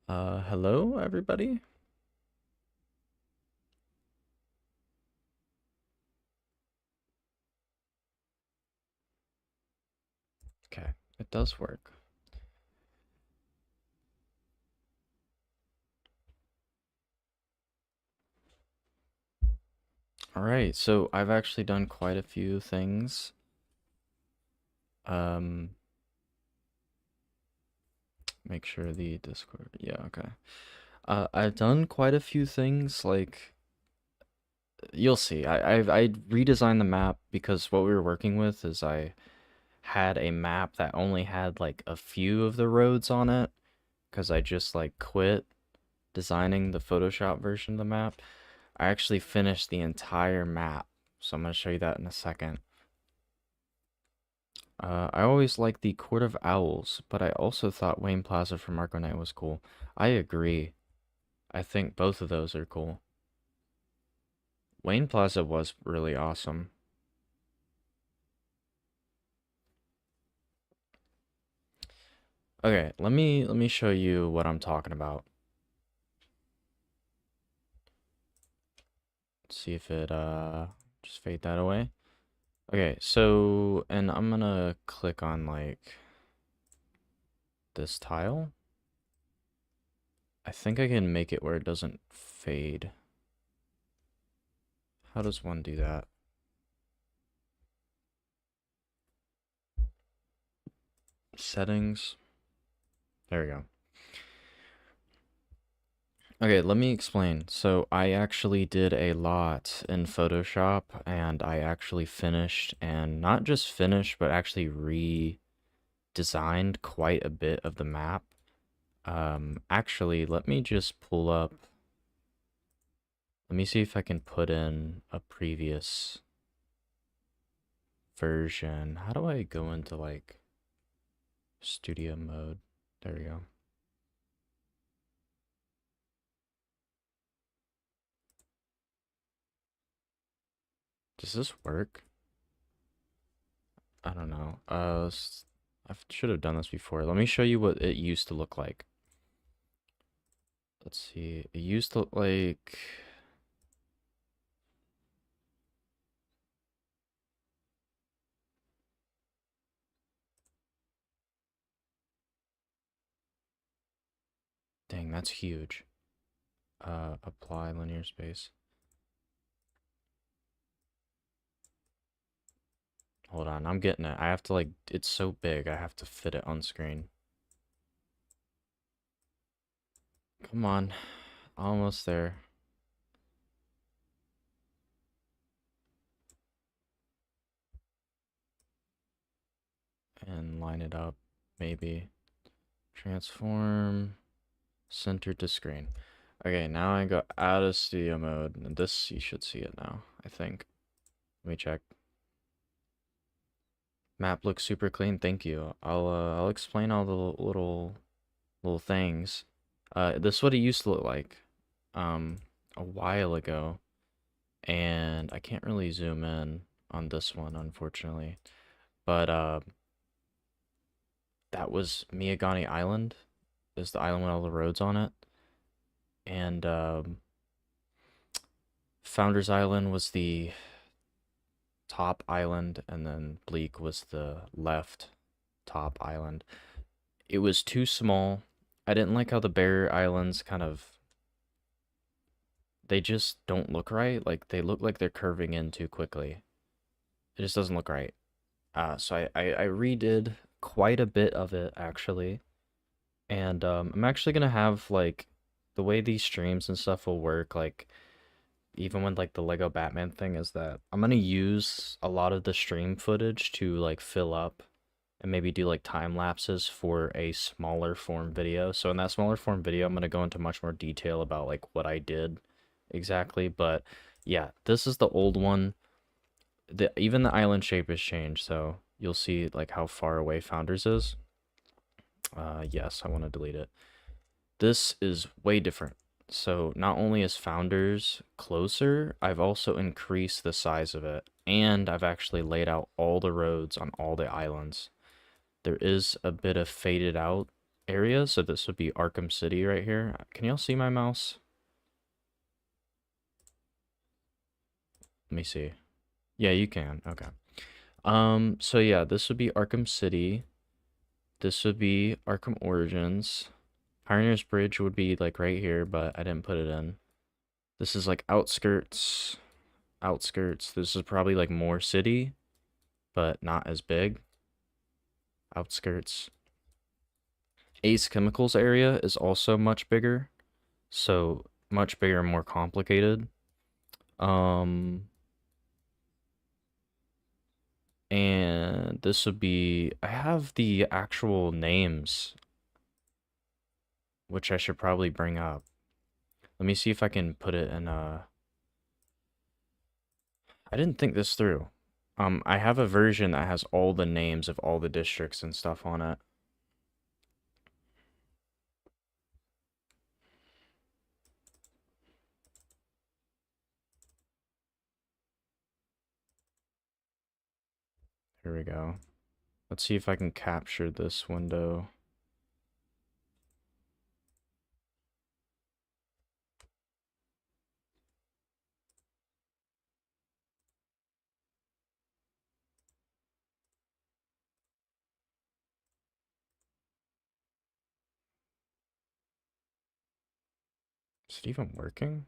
Hello, everybody. Okay, it does work. All right, so I've actually done quite a few things. Um, make sure the Discord. Yeah, okay. I've done quite a few things. Like you'll see. I redesigned the map because what we were working with is I had a map that only had like a few of the roads on it because I just like quit designing the Photoshop version of the map. I actually finished the entire map, so I'm going to show you that in a second. I always liked the Court of Owls, but I also thought Wayne Plaza from Arkham Knight was cool. I agree. I think both of those are cool. Wayne Plaza was really awesome. Okay, let me show you what I'm talking about. Let's see if it just fade that away. Okay, so and I'm gonna click on like this tile. I think I can make it where it doesn't fade. How does one do that? Settings. There we go. Okay, let me explain. So I actually did a lot in Photoshop and I actually finished and not just finished, but actually redesigned quite a bit of the map. Actually, let me just pull up. Let me see if I can put in a previous version. How do I go into like studio mode? There we go. Does this work? I don't know. I should have done this before. Let me show you what it used to look like. Let's see. It used to look like... Dang, that's huge. Apply linear space. Hold on, I'm getting it. I have to like, it's so big, I have to fit it on screen. Come on, almost there. And line it up, maybe. Transform, center to screen. Okay, now I go out of studio mode, and this, you should see it now, I think. Let me check. Map looks super clean, thank you. I'll explain all the little things. This is what it used to look like, a while ago, and I can't really zoom in on this one, unfortunately. But that was Miyagani Island, is the island with all the roads on it, and Founders Island was the top island, and then Bleak was the left top island. It was too small. I didn't like how the barrier islands kind of, they just don't look right. Like they look like they're curving in too quickly. It just doesn't look right. So I redid quite a bit of it actually, and I'm actually gonna have like the way these streams and stuff will work. Like even with like the Lego Batman thing is that I'm gonna use a lot of the stream footage to like fill up and maybe do like time lapses for a smaller form video. So in that smaller form video, I'm gonna go into much more detail about like what I did exactly. But yeah, this is the old one. Even the island shape has changed, so you'll see like how far away Founders is. Yes, I want to delete it. This is way different. So not only is Founders closer, I've also increased the size of it, and I've actually laid out all the roads on all the islands. There is a bit of faded out area. So this would be Arkham City right here. Can y'all see my mouse? Let me see. Yeah, you can. Okay. So yeah, this would be Arkham City. This would be Arkham Origins. Pioneer's Bridge would be like right here, but I didn't put it in. This is like outskirts. Outskirts. This is probably like more city, but not as big. Outskirts. Ace Chemicals area is also much bigger. So much bigger and more complicated. Um and this would be, I have the actual names, which I should probably bring up. Let me see if I can put it in I didn't think this through. I have a version that has all the names of all the districts and stuff on it. Here we go. Let's see if I can capture this window. Is it even working?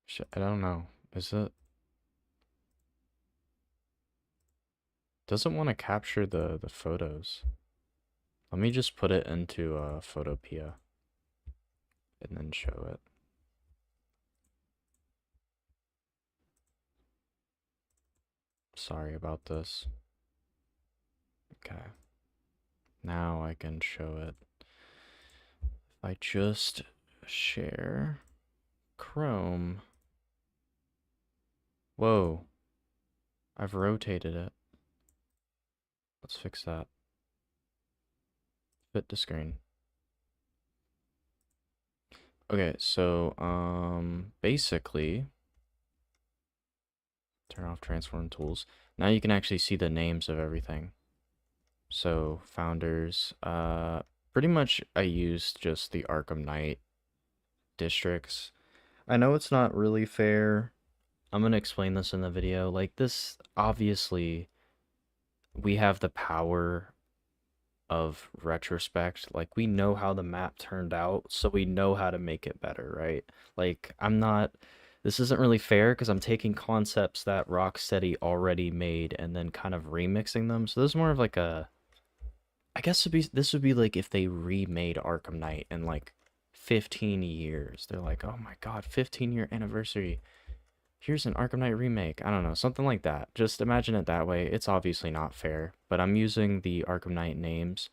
Shit, I don't know. Is it? Doesn't want to capture the photos. Let me just put it into Photopea and then show it. Sorry about this. Okay. Now I can show it. If I just share Chrome. Whoa. I've rotated it. Let's fix that. Fit to screen. Okay, so basically turn off transform tools. Now you can actually see the names of everything. So founders, pretty much I used just the Arkham Knight districts. I know it's not really fair. I'm gonna explain this in the video. Like this, obviously, we have the power of retrospect. Like we know how the map turned out, so we know how to make it better, right? Like I'm not this isn't really fair because I'm taking concepts that Rocksteady already made and then kind of remixing them. So this is more of like a I guess this would be like if they remade Arkham Knight in like 15 years. They're like, "Oh my God, 15-year anniversary. Here's an Arkham Knight remake." I don't know, something like that. Just imagine it that way. It's obviously not fair, but I'm using the Arkham Knight names.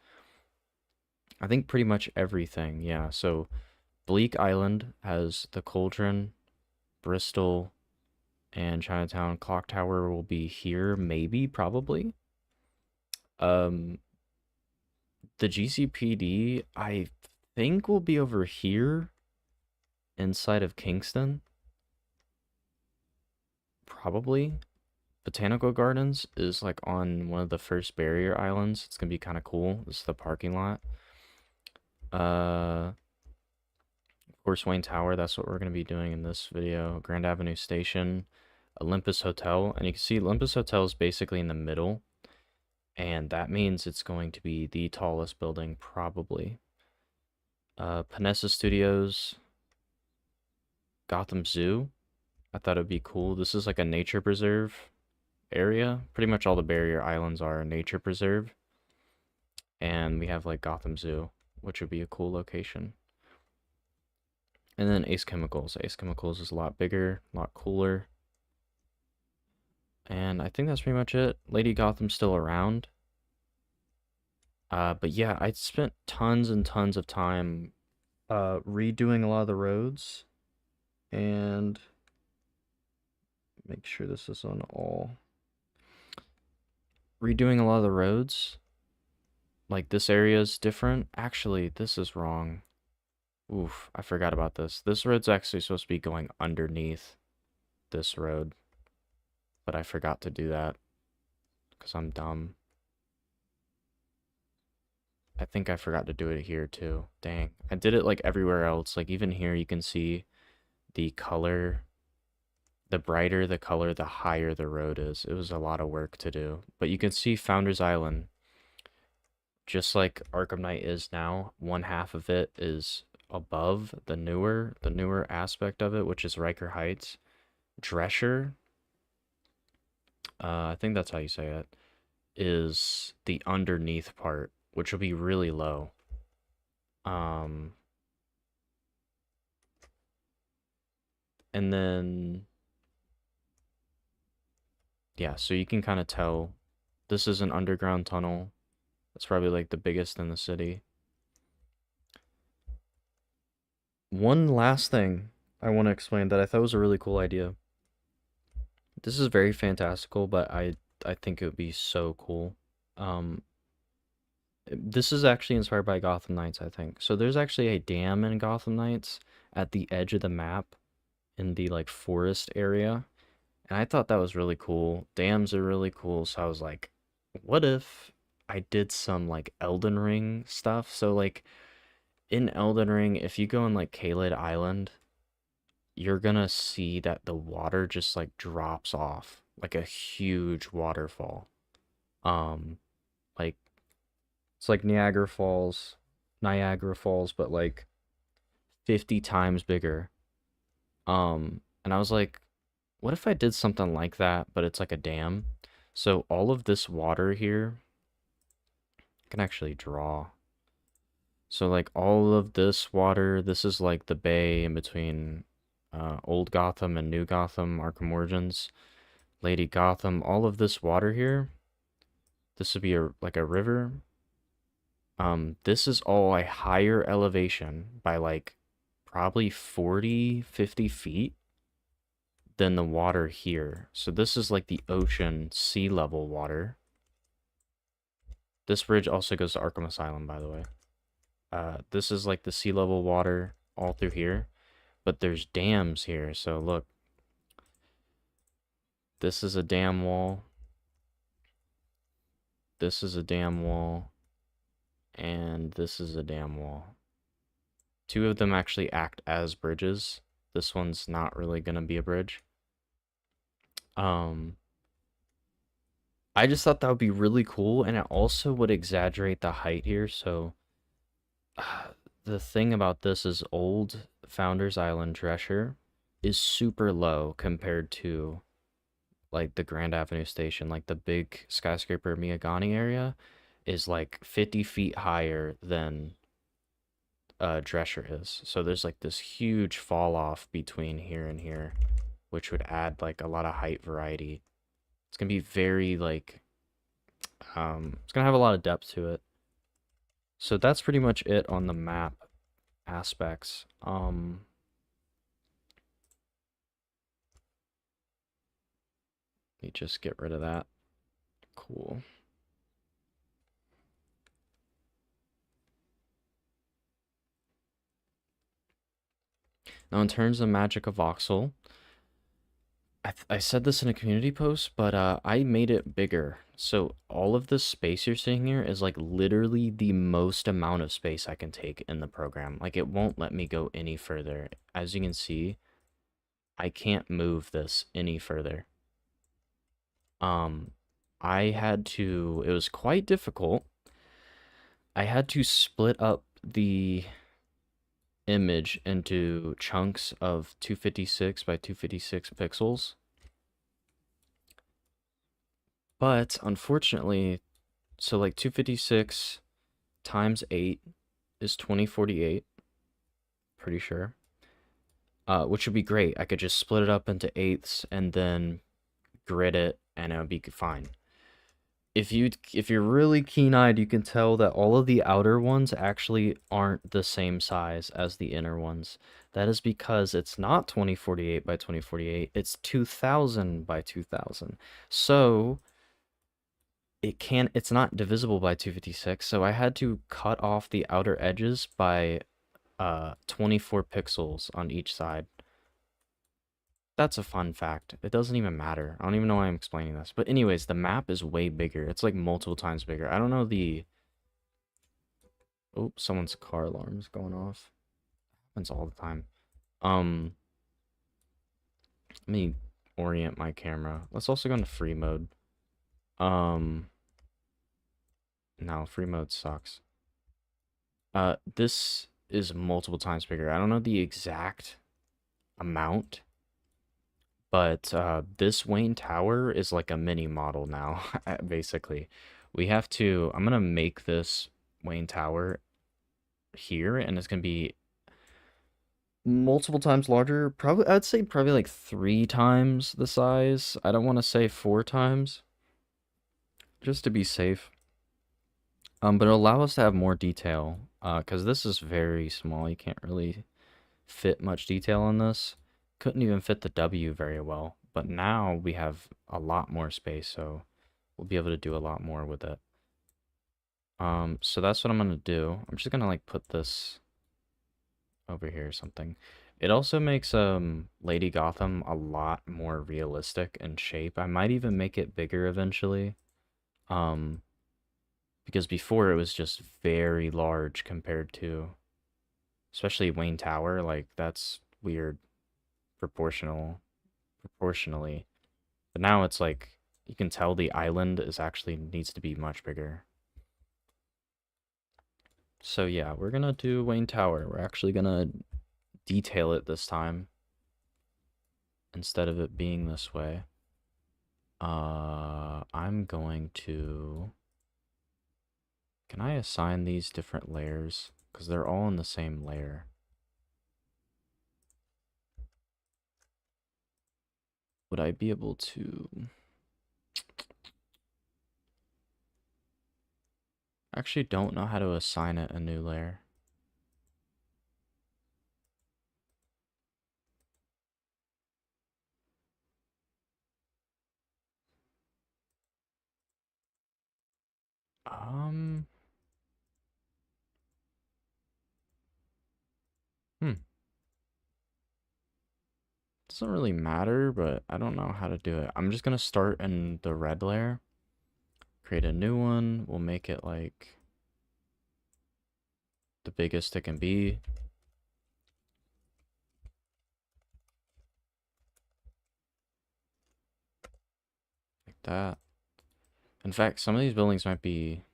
I think pretty much everything, yeah. So Bleak Island has the Cauldron, Bristol, and Chinatown. Clock Tower will be here, maybe, probably. Um, the GCPD, I think will be over here inside of Kingston. Probably. Botanical Gardens is like on one of the first barrier islands. It's gonna be kind of cool. This is the parking lot. Of course, Wayne Tower, that's what we're gonna be doing in this video. Grand Avenue Station, Olympus Hotel, and you can see Olympus Hotel is basically in the middle, and that means it's going to be the tallest building, probably. Panessa Studios, Gotham Zoo. I thought it'd be cool. This is like a nature preserve area. Pretty much all the barrier islands are a nature preserve. And we have like Gotham Zoo, which would be a cool location. And then Ace Chemicals. Ace Chemicals is a lot bigger, a lot cooler. And I think that's pretty much it. Lady Gotham's still around. But yeah, I spent tons and tons of time redoing a lot of the roads. And make sure this is on all. Redoing a lot of the roads. Like this area is different. Actually, this is wrong. Oof, I forgot about this. This road's actually supposed to be going underneath this road, but I forgot to do that because I'm dumb. I think I forgot to do it here too. Dang. I did it like everywhere else. Like even here you can see the color. The brighter the color, the higher the road is. It was a lot of work to do. But you can see Founders Island, just like Arkham Knight is now, one half of it is above the newer aspect of it, which is Riker Heights. Drescher, I think that's how you say it, is the underneath part, which will be really low. Um, and then yeah, so you can kind of tell this is an underground tunnel. It's probably like the biggest in the city. One last thing I want to explain that I thought was a really cool idea. This is very fantastical, but I think it would be so cool. Um, this is actually inspired by Gotham Knights, I think. So there's actually a dam in Gotham Knights at the edge of the map in the like forest area, and I thought that was really cool. Dams are really cool, so I was like, what if I did some like Elden Ring stuff? So like in Elden Ring, if you go in like Kaled Island, you're gonna see that the water just like drops off like a huge waterfall. Um, like it's like Niagara Falls, but like 50 times bigger. And I was like, what if I did something like that, but it's like a dam? So all of this water here, I can actually draw. So like all of this water, this is like the bay in between Old Gotham and New Gotham, Arkham Origins, Lady Gotham. All of this water here, this would be like a river. This is all a higher elevation by like probably 40, 50 feet than the water here. So this is like the ocean sea level water. This bridge also goes to Arkham Asylum, by the way. This is like the sea level water all through here, but there's dams here. So look, this is a dam wall. This is a dam wall. And this is a dam wall. Two of them actually act as bridges. This one's not really going to be a bridge. I just thought that would be really cool, and it also would exaggerate the height here. So the thing about this is old Founders Island Drescher is super low compared to like the Grand Avenue station. Like the big skyscraper Miyagani area is like 50 feet higher than Drescher is. So there's like this huge fall off between here and here, which would add like a lot of height variety. It's gonna be very like it's gonna have a lot of depth to it. So that's pretty much it on the map aspects. Let me just get rid of that. Cool. Now in terms of MagicaVoxel, I said this in a community post, but I made it bigger. So all of this space you're seeing here is like literally the most amount of space I can take in the program. Like it won't let me go any further. As you can see, I can't move this any further. I had to, it was quite difficult. I had to split up the image into chunks of 256 by 256 pixels. But unfortunately, so like 256 times 8 is 2048, pretty sure. Which would be great. I could just split it up into eighths and then grid it and it would be fine. If you're really keen-eyed, you can tell that all of the outer ones actually aren't the same size as the inner ones. That is because it's not 2048 by 2048, it's 2000 by 2000. So it's not divisible by 256, so I had to cut off the outer edges by 24 pixels on each side. That's a fun fact. It doesn't even matter. I don't even know why I'm explaining this. But anyways, the map is way bigger. It's like multiple times bigger. I don't know the... Oh, someone's car alarm's going off. Happens all the time. Let me orient my camera. Let's also go into free mode. No, free mode sucks. This is multiple times bigger. I don't know the exact amount, but this Wayne Tower is like a mini model now, basically. We have to, I'm gonna make this Wayne Tower here, and it's gonna be multiple times larger. Probably, I'd say probably like 3 times the size. I don't want to say 4 times, just to be safe. But it'll allow us to have more detail, because this is very small. You can't really fit much detail on this. Couldn't even fit the W very well. But now we have a lot more space, so we'll be able to do a lot more with it. So that's what I'm gonna do. I'm just gonna like put this over here or something. It also makes Lady Gotham a lot more realistic in shape. I might even make it bigger eventually. Because before it was just very large compared to, especially Wayne Tower, like that's weird proportionally. But now it's like you can tell the island is actually needs to be much bigger. So yeah, we're gonna do Wayne Tower. We're actually gonna detail it this time instead of it being this way. I'm going to... Can I assign these different layers? Because they're all in the same layer. Would I be able to... Actually don't know how to assign it a new layer. Hmm. Doesn't really matter, but I don't know how to do it. I'm just gonna start in the red layer. Create a new one. We'll make it like the biggest it can be. Like that. In fact, some of these buildings might be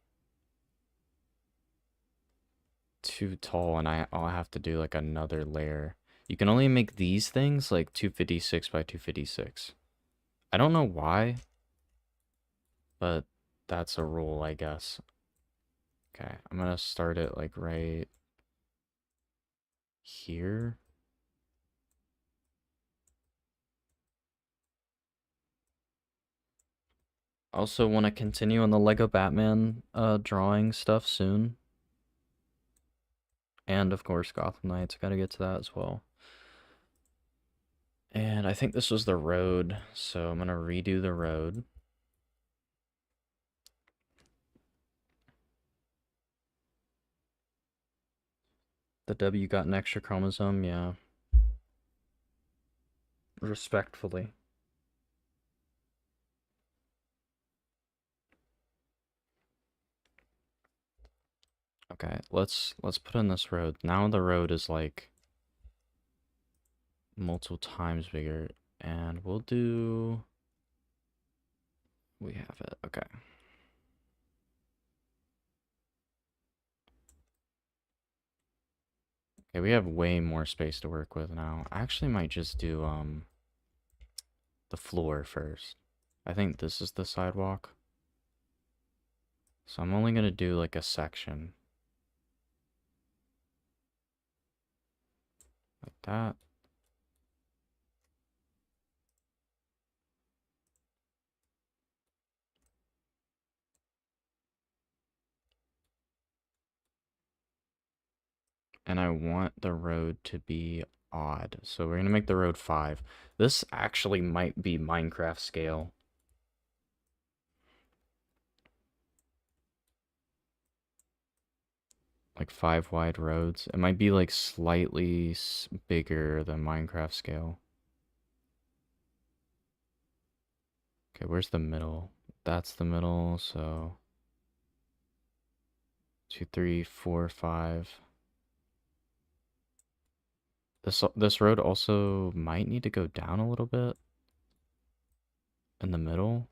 too tall, and I'll have to do like another layer. You can only make these things like 256 by 256. I don't know why, but that's a rule, I guess. Okay, I'm gonna start it like right here. Also want to continue on the Lego Batman drawing stuff soon. And of course Gotham Knights, gotta get to that as well. And I think this was the road, so I'm gonna redo the road. The W got an extra chromosome, yeah. Respectfully. Okay, let's put in this road. Now the road is like multiple times bigger, and we'll do... We have it, okay. Okay, we have way more space to work with now. I actually might just do the floor first. I think this is the sidewalk. So I'm only gonna do like a section. Like that. And I want the road to be odd. So we're gonna make the road 5. This actually might be Minecraft scale. like 5 wide roads. It might be like slightly bigger than Minecraft scale. Okay, where's the middle? That's the middle, so 2, 3, 4, 5. This road also might need to go down a little bit in the middle.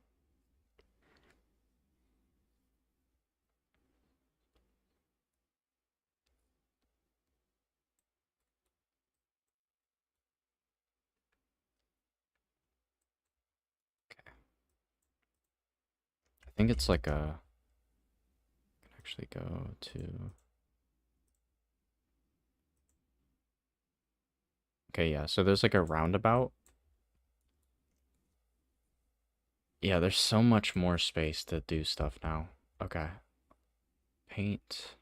I think it's like a actually go to. Okay, yeah, so there's like a roundabout. Yeah, there's so much more space to do stuff now. Okay. Paint.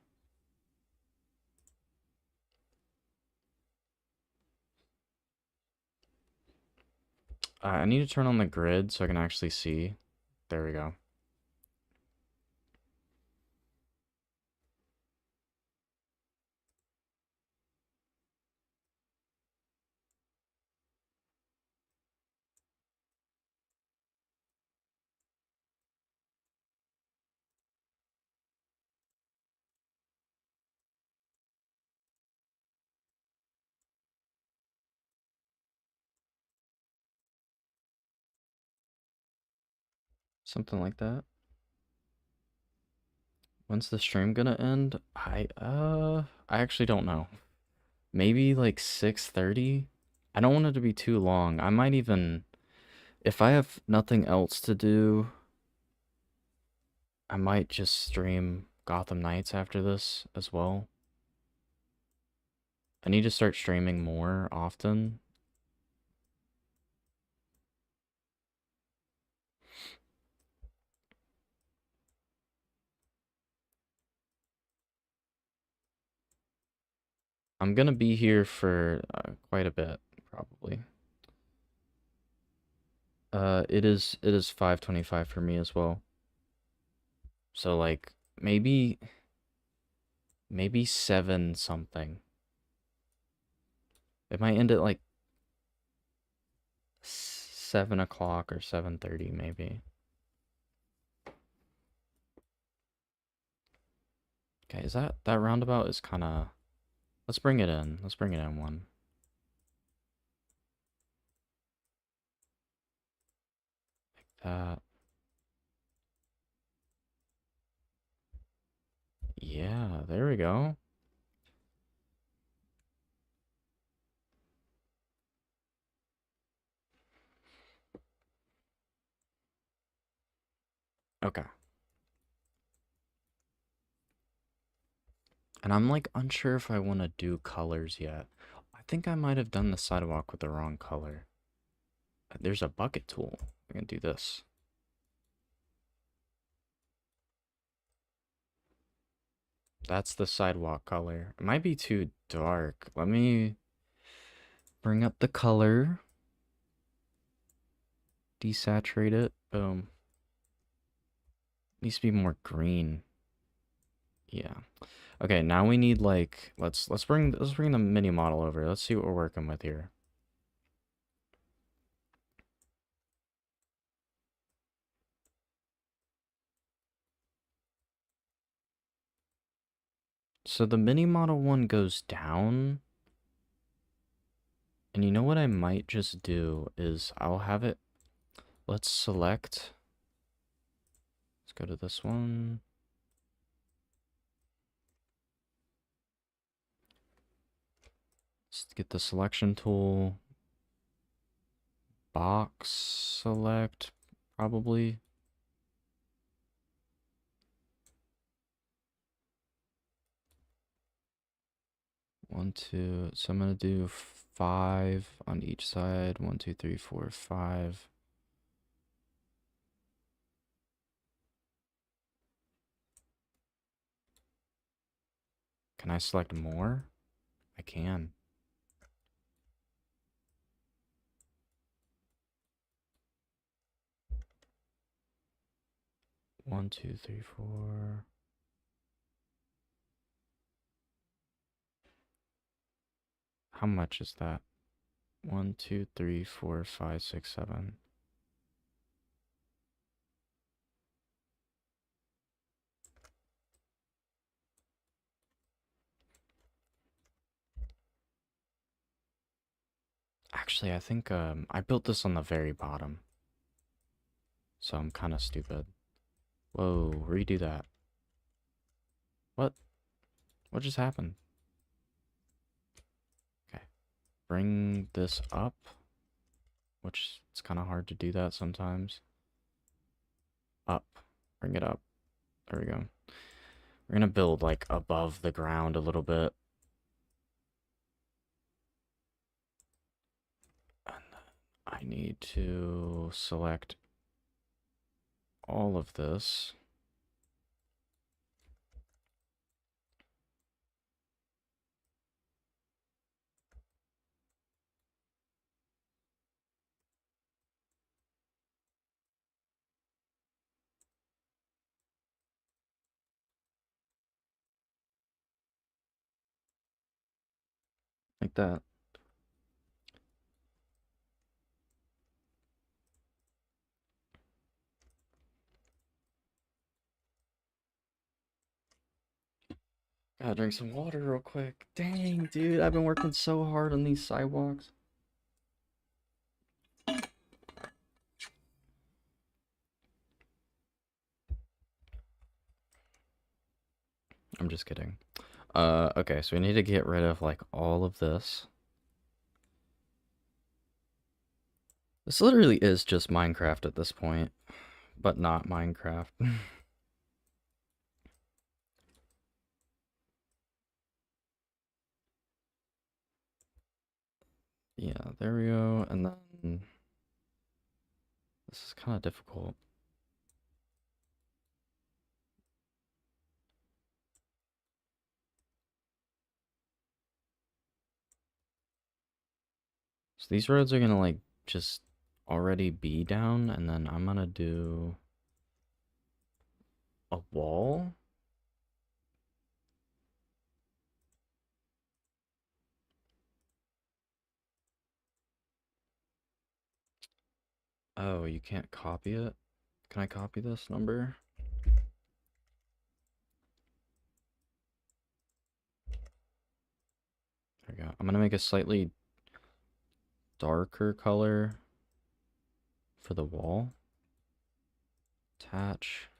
I need to turn on the grid so I can actually see. There we go. Something like that. When's the stream gonna end? I actually don't know. Maybe like 6:30? I don't want it to be too long. I might even, if I have nothing else to do, I might just stream Gotham Knights after this as well. I need to start streaming more often. I'm gonna be here for quite a bit, probably. It is 5:25 for me as well. So like maybe 7 something. It might end at like 7 o'clock or 7:30 maybe. Okay, is that roundabout is kind of. Let's bring it in. Let's bring it in one. Like that. Yeah, there we go. Okay. And I'm like unsure if I want to do colors yet. I think I might have done the sidewalk with the wrong color. There's a bucket tool. I'm gonna do this. That's the sidewalk color. It might be too dark. Let me bring up the color. Desaturate it. Boom. Needs to be more green. Yeah. Okay, now we need like let's bring the mini model over. Let's see what we're working with here. So the mini model one goes down. And you know what I might just do is I'll have it. Let's select. Let's go to this one. Let's get the selection tool. Box select, probably. One, two. So I'm gonna do 5 on each side. 1, 2, 3, 4, 5. Can I select more? I can. 1, 2, 3, 4. How much is that? 1, 2, 3, 4, 5, 6, 7. Actually, I think I built this on the very bottom. So I'm kind of stupid. Whoa, redo that. What? What just happened? Okay. Bring this up, which it's kind of hard to do that sometimes. Up. Bring it up. There we go. We're gonna build like above the ground a little bit. And then I need to select all of this. Like that. Gotta drink some water real quick. Dang, dude, I've been working so hard on these sidewalks. I'm just kidding. Okay, so we need to get rid of like all of this. This literally is just Minecraft at this point, but not Minecraft. Yeah, there we go. And then this is kind of difficult. So these roads are gonna like just already be down, and then I'm gonna do a wall. Oh, you can't copy it? Can I copy this number? There we go. I'm gonna make a slightly darker color for the wall. Attach.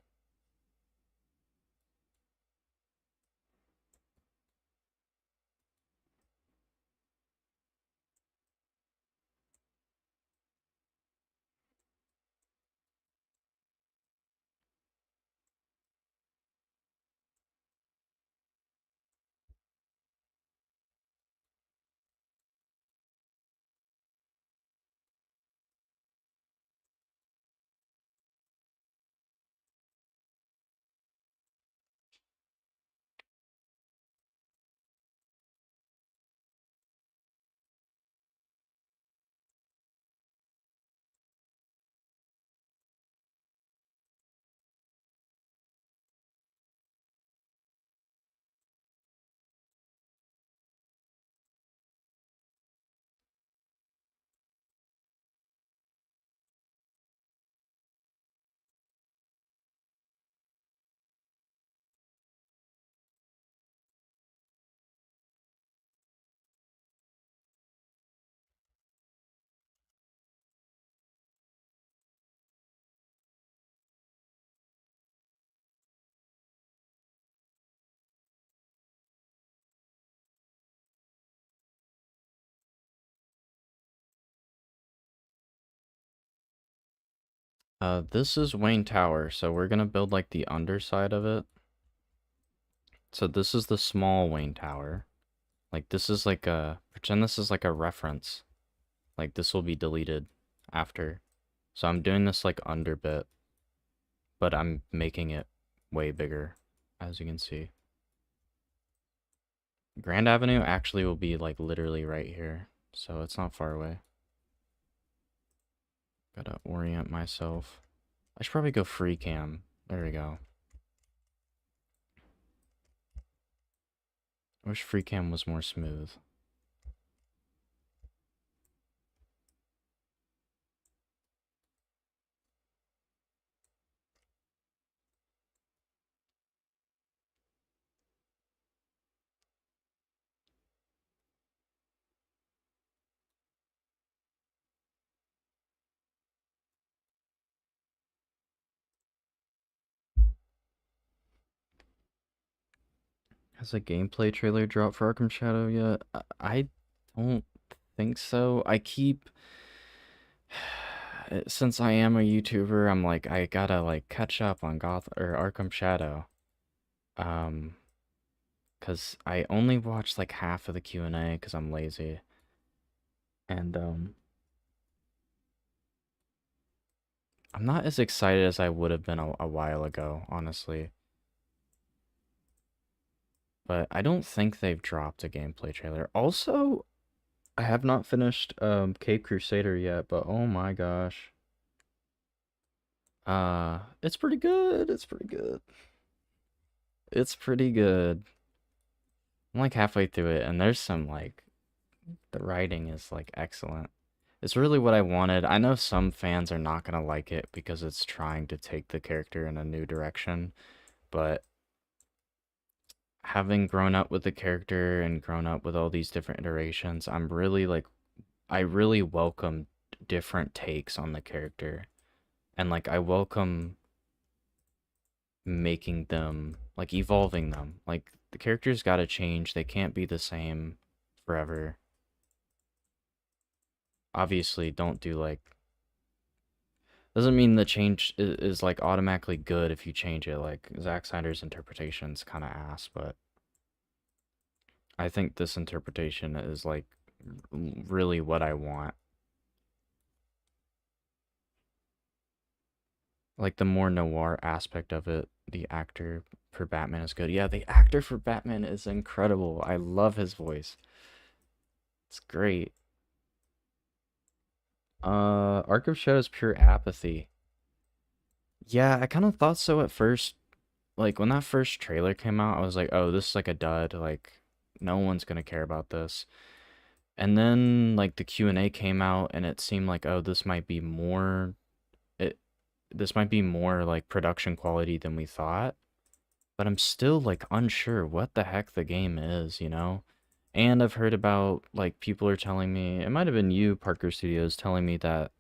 This is Wayne Tower, so we're gonna build like the underside of it. So this is the small Wayne Tower. Like this is like a, pretend this is like a reference. Like this will be deleted after. So I'm doing this like under bit, but I'm making it way bigger, as you can see. Grand Avenue actually will be like literally right here, so it's not far away. Gotta orient myself. I should probably go free cam. There we go. I wish free cam was more smooth. Has a gameplay trailer dropped for Arkham Shadow yet? I don't think so. I keep since I am a YouTuber, I'm like I gotta like catch up on Goth or Arkham Shadow. Um, cause I only watched like half of the Q&A because I'm lazy. And I'm not as excited as I would have been a while ago, honestly. But I don't think they've dropped a gameplay trailer. Also, I have not finished Cape Crusader yet, but oh my gosh. It's pretty good. It's pretty good. It's pretty good. I'm like halfway through it, and there's some like the writing is like excellent. It's really what I wanted. I know some fans are not gonna like it because it's trying to take the character in a new direction, but having grown up with the character and grown up with all these different iterations, I'm really like I really welcome different takes on the character. And like I welcome making them like evolving them. Like the characters got to change. They can't be the same forever. Obviously, don't do like doesn't mean the change is like automatically good if you change it. Like Zack Snyder's interpretation's kind of ass, but I think this interpretation is like really what I want. Like the more noir aspect of it, the actor for Batman is good. Yeah, the actor for Batman is incredible. I love his voice. It's great. Arkham Shadow is pure apathy. Yeah, I kind of thought so at first. Like when that first trailer came out, I was like, "Oh, this is like a dud. Like no one's gonna care about this." And then like the Q&A came out, and it seemed like, "Oh, this might be more. It this might be more like production quality than we thought." But I'm still like unsure what the heck the game is, you know? And I've heard about like people are telling me, it might have been you, Parker Studios, telling me that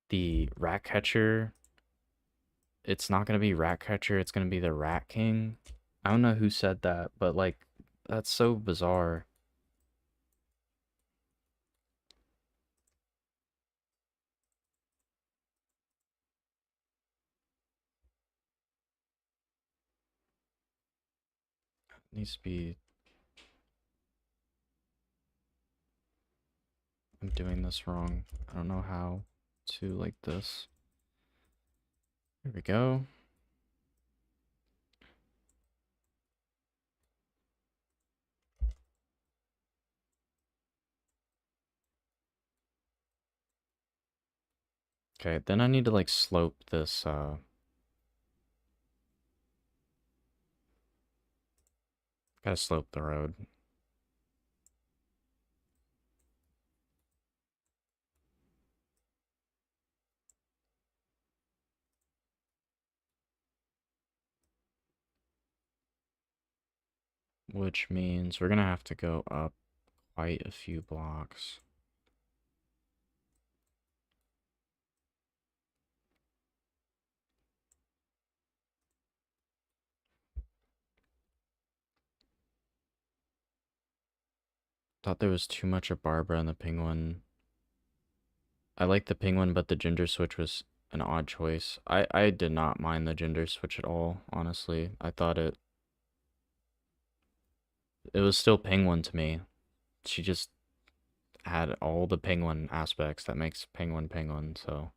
the rat catcher, it's not gonna be rat catcher, it's gonna be the Rat King. I don't know who said that, but like that's so bizarre. It needs to be I'm doing this wrong. I don't know how to like this. Here we go. Okay, then I need to like slope this gotta slope the road. Which means we're gonna have to go up quite a few blocks. Thought there was too much of Barbara and the Penguin. I like the Penguin, but the gender switch was an odd choice. I did not mind the gender switch at all, honestly. I thought it was still Penguin to me. She just had all the Penguin aspects that makes Penguin Penguin, so.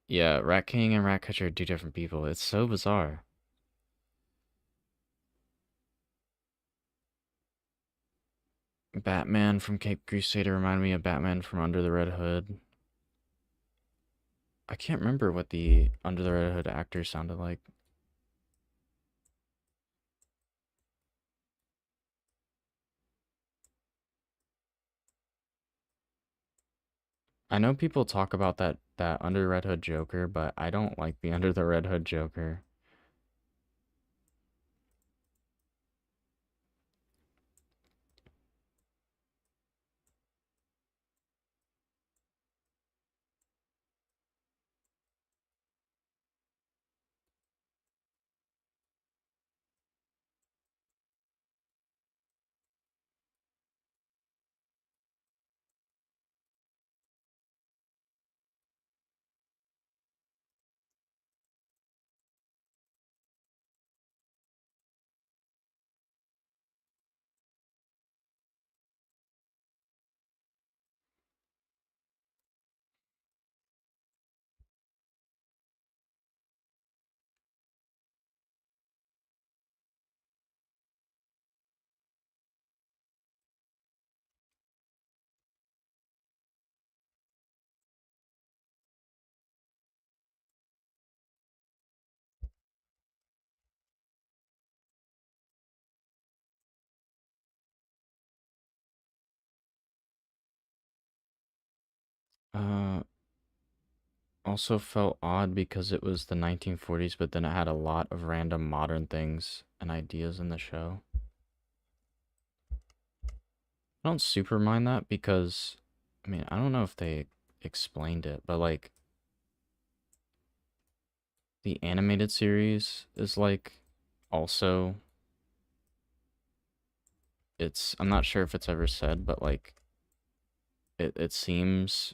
Yeah, Rat King and Ratcatcher are two different people. It's so bizarre. Batman from Cape Crusader reminded me of Batman from Under the Red Hood. I can't remember what the Under the Red Hood actor sounded like. I know people talk about that Under the Red Hood Joker, but I don't like the Under the Red Hood Joker. Also felt odd because it was the 1940s, but then it had a lot of random modern things and ideas in the show. I don't super mind that because, I mean, I don't know if they explained it, but like the animated series is like also, I'm not sure if it's ever said, but like it seems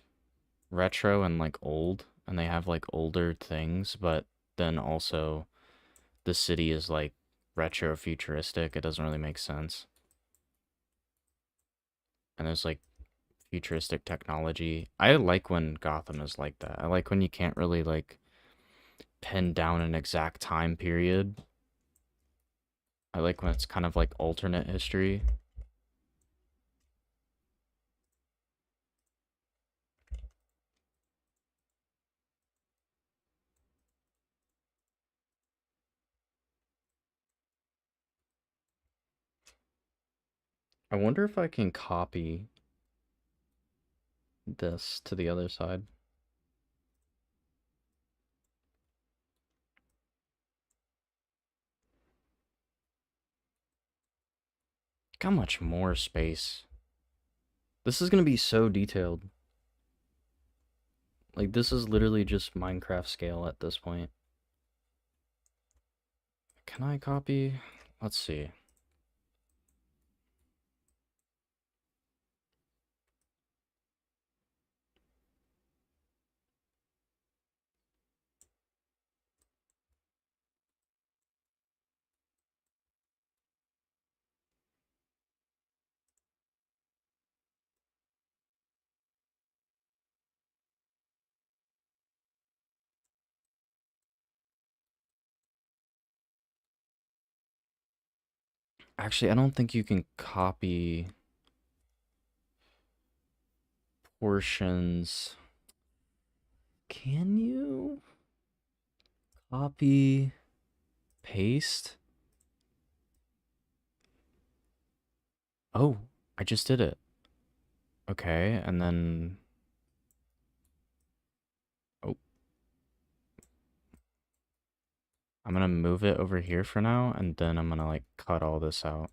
retro and like old, and they have like older things, but then also the city is like retro futuristic. It doesn't really make sense. And there's like futuristic technology. I like when Gotham is like that. I like when you can't really like pin down an exact time period. I like when it's kind of like alternate history. I wonder if I can copy this to the other side. Look how much more space. This is gonna be so detailed. Like, this is literally just Minecraft scale at this point. Can I copy? Let's see. Actually, I don't think you can copy portions. Can you copy, paste? Oh, I just did it. Okay, and then, oh, I'm gonna move it over here for now, and then I'm gonna like cut all this out.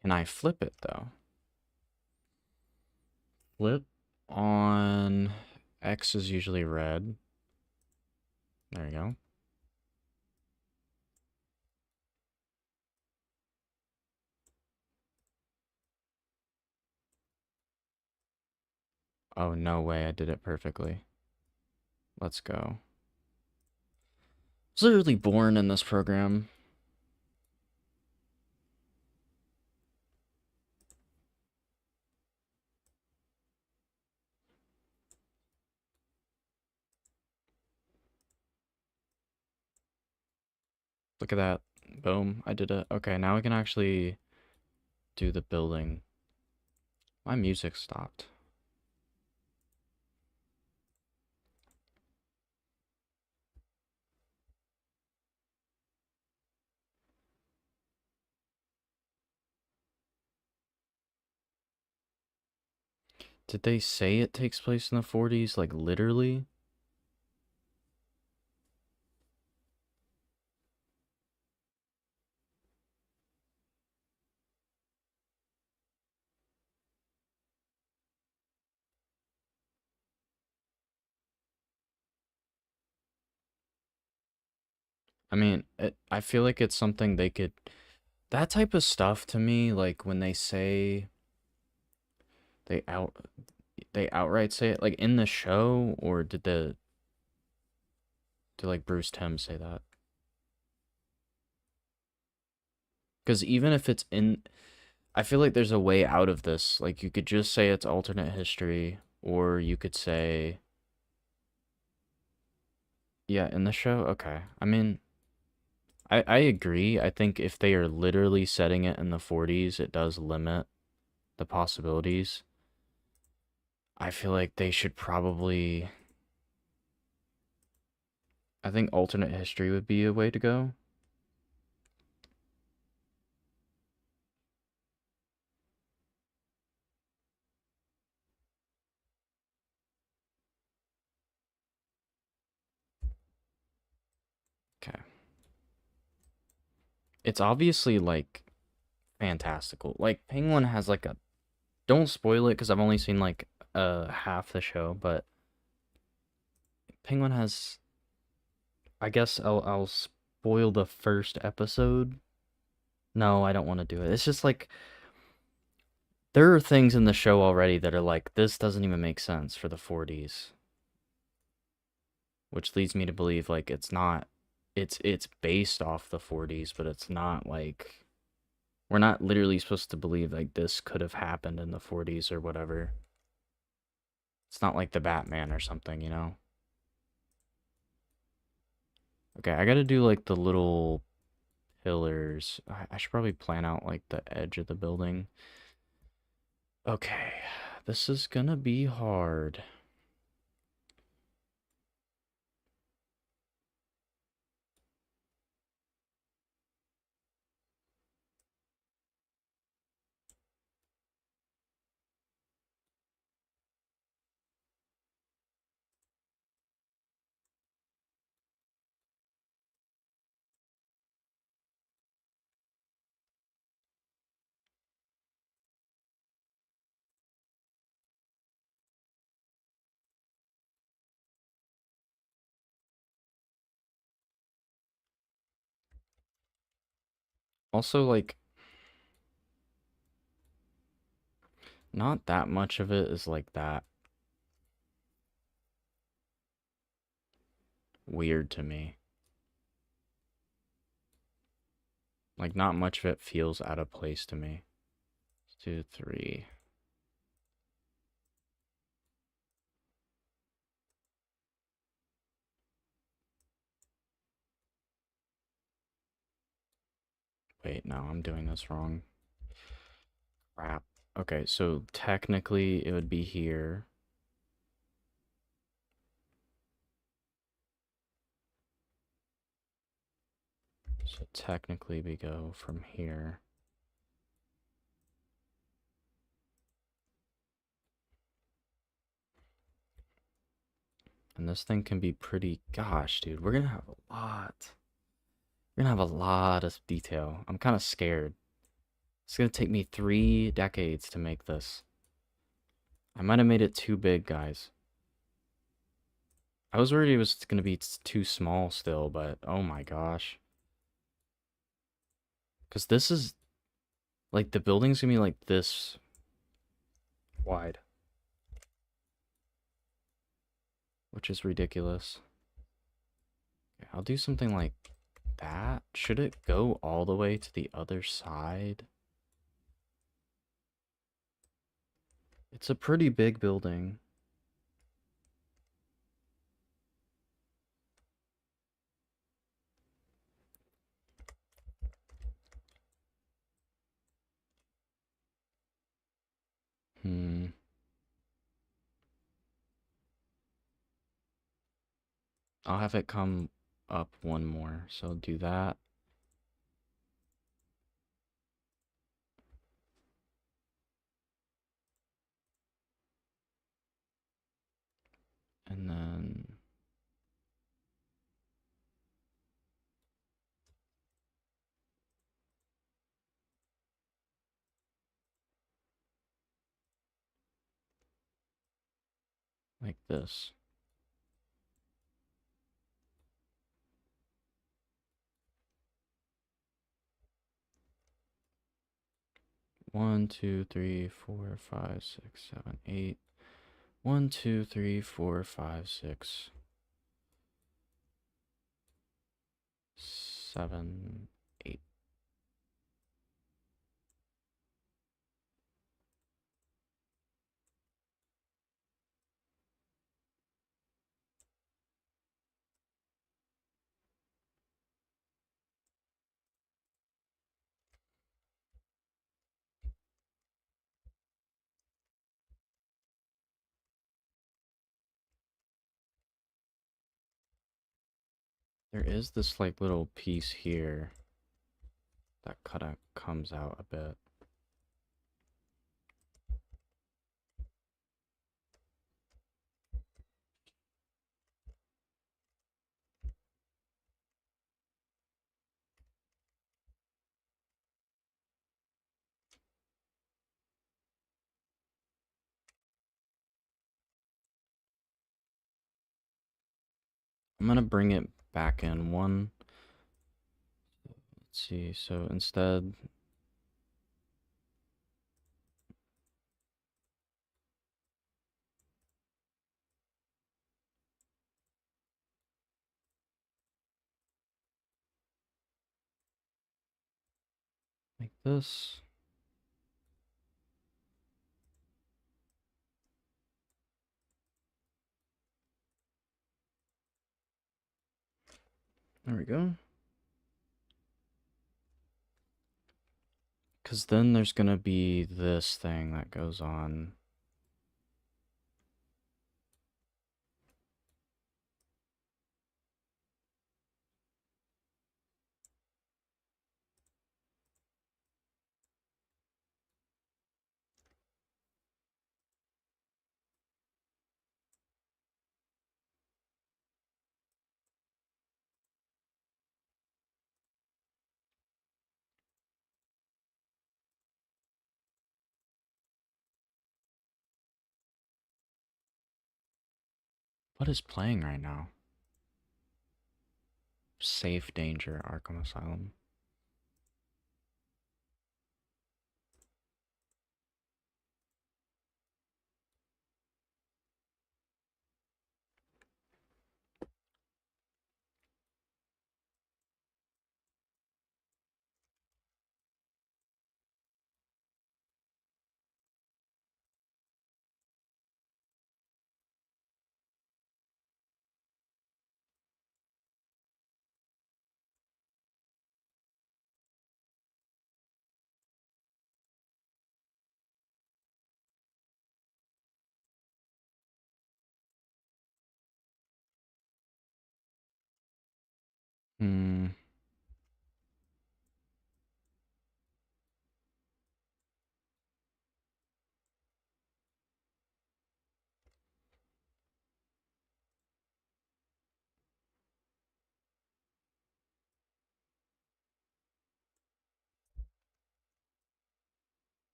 Can I flip it though? Flip on X is usually red. There you go. Oh, no way, I did it perfectly. Let's go. I was literally born in this program. Look at that. Boom, I did it. Okay, now we can actually do the building. My music stopped. Did they say it takes place in the 40s? Like, literally? I mean, I feel like it's something they could... That type of stuff to me, like, when they say... They out... They outright say it, like, in the show? Or did, like, Bruce Timm say that? Because even if it's in... I feel like there's a way out of this. Like, you could just say it's alternate history, or you could say... Yeah, in the show? Okay. I mean, I agree. I think if they are literally setting it in the 40s, it does limit the possibilities. I feel like they should probably. I think alternate history would be a way to go. Okay. It's obviously like fantastical. Like Penguin has like a don't spoil it because I've only seen like half the show, but Penguin has I guess I'll spoil the first episode. No, I don't want to do it. It's just like there are things in the show already that are like this doesn't even make sense for the 40s, which leads me to believe like it's not it's based off the 40s, but it's not like we're not literally supposed to believe like this could have happened in the 40s or whatever. It's not like the Batman or something, you know? Okay, I gotta do like the little pillars. I should probably plan out like the edge of the building. Okay, this is gonna be hard. Also, like, not that much of it is like that weird to me. Like, not much of it feels out of place to me. 2, 3. Wait, no, I'm doing this wrong. Crap. Okay, so technically it would be here. So technically we go from here. And this thing can be pretty, gosh, dude, we're gonna have a lot. We're gonna have a lot of detail. I'm kind of scared. It's gonna take me 3 decades to make this. I might have made it too big, guys. I was worried it was gonna be too small still, but oh my gosh. Because this is, like, the building's gonna be like this wide. Which is ridiculous. Okay, I'll do something like that. Should it go all the way to the other side? It's a pretty big building. Hmm. I'll have it come up one more. So do that. And then like this. One, two, three, four, five, six, seven, eight. 1, 2, 3, 4, 5, 6, 7, 8. There is this like little piece here that kind of comes out a bit. I'm gonna bring it back in one. Let's see, so instead, like this. There we go. Because then there's gonna be this thing that goes on. What is playing right now? Safe Danger Arkham Asylum. Hmm.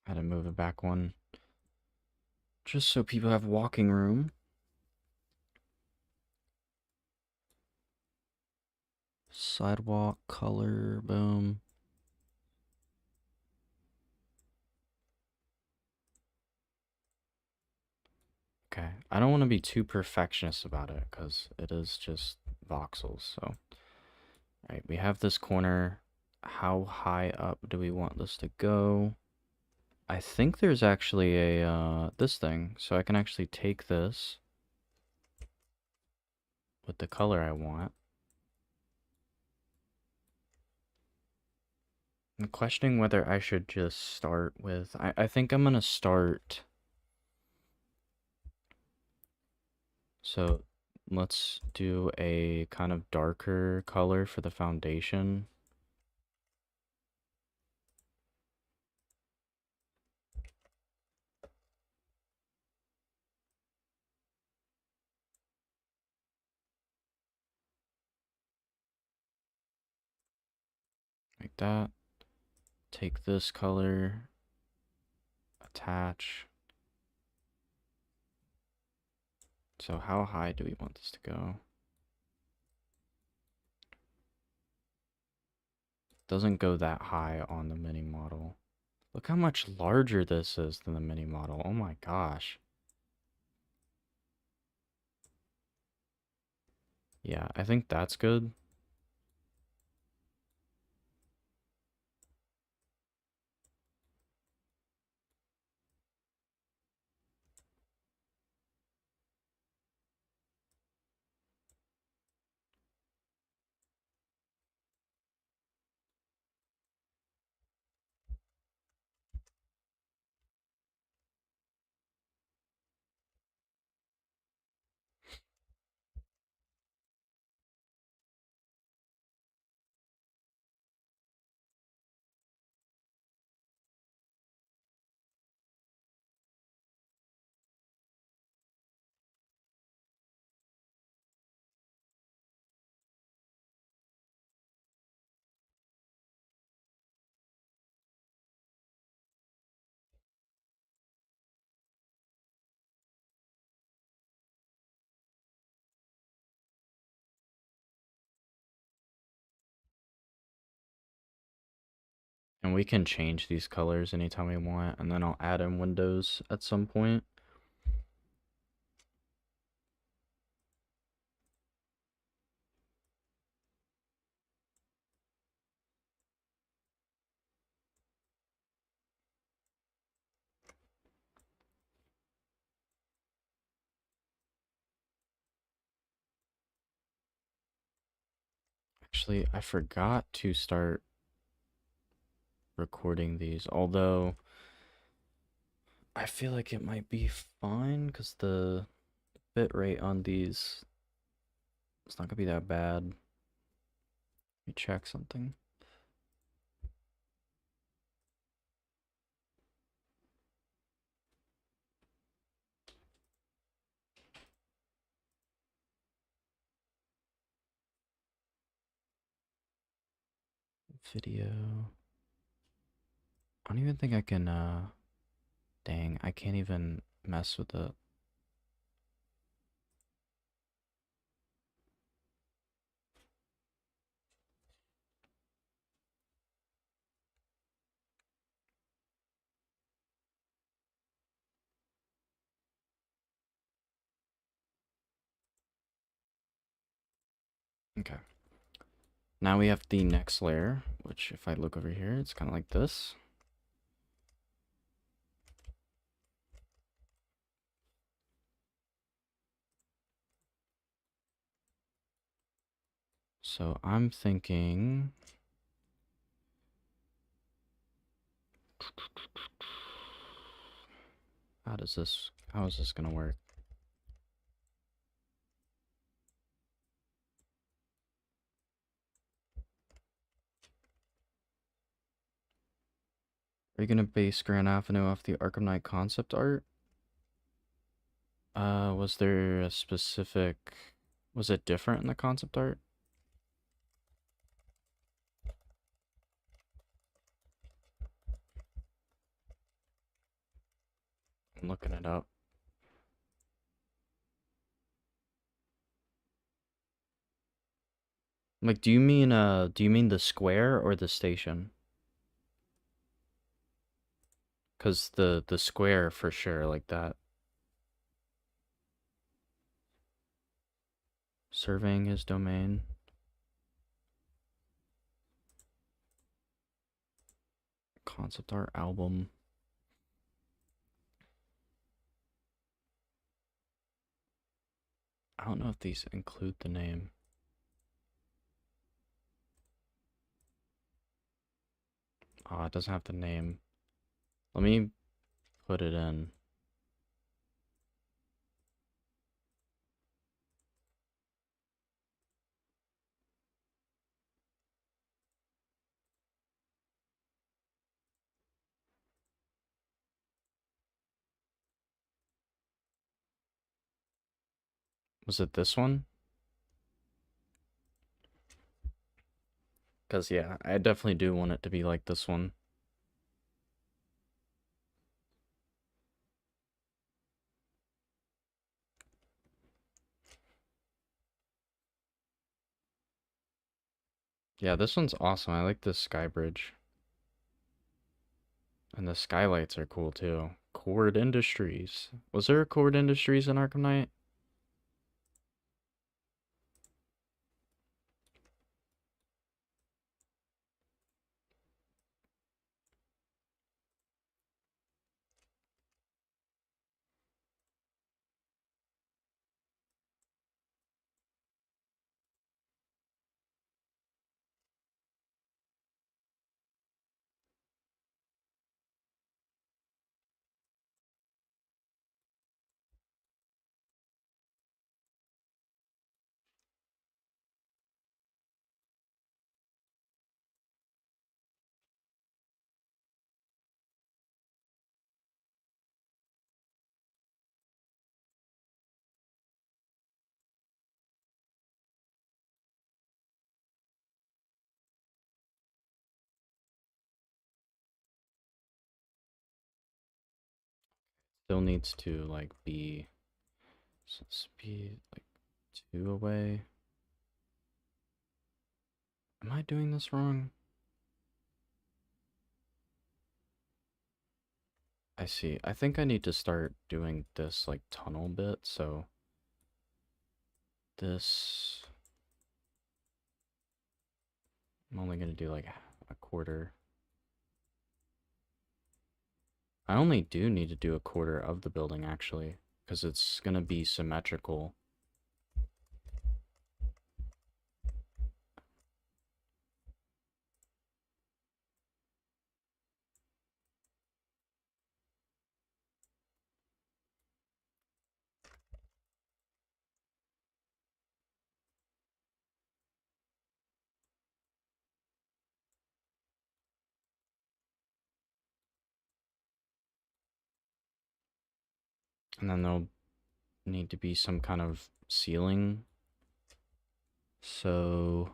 I had to move it back one. Just so people have walking room. Sidewalk color, boom. Okay, I don't want to be too perfectionist about it because it is just voxels. So, right, we have this corner. How high up do we want this to go? I think there's actually a this thing, so I can actually take this with the color I want. I'm questioning whether I should just start with. I think I'm gonna start. So let's do a kind of darker color for the foundation. Like that. Take this color, attach. So how high do we want this to go? Doesn't go that high on the mini model. Look how much larger this is than the mini model. Oh my gosh. Yeah, I think that's good. And we can change these colors anytime we want, and then I'll add in windows at some point. Actually, I forgot to start recording these, although I feel like it might be fine because the bit rate on these, it's not gonna be that bad. Let me check something. Video. I don't even think I can, dang, I can't even mess with the okay. Now we have the next layer, which if I look over here, it's kind of like this. So I'm thinking, how is this gonna work? Are you gonna base Grand Avenue off the Arkham Knight concept art? Was there a specific, was it different in the concept art? I'm looking it up. Like, do you mean the square or the station? Cause the square for sure, like that. Surveying his domain. Concept art album. I don't know if these include the name. Ah, it doesn't have the name. Let me put it in. Was it this one? Because, yeah, I definitely do want it to be like this one. Yeah, this one's awesome. I like this sky bridge. And the skylights are cool too. Cord Industries. Was there a Cord Industries in Arkham Knight? Still needs to like be speed like 2 away. Am I doing this wrong? I see. I think I need to start doing this like tunnel bit, so this I'm only gonna do like a quarter. I only do need to do a quarter of the building actually, because it's gonna be symmetrical. And then there'll need to be some kind of ceiling. So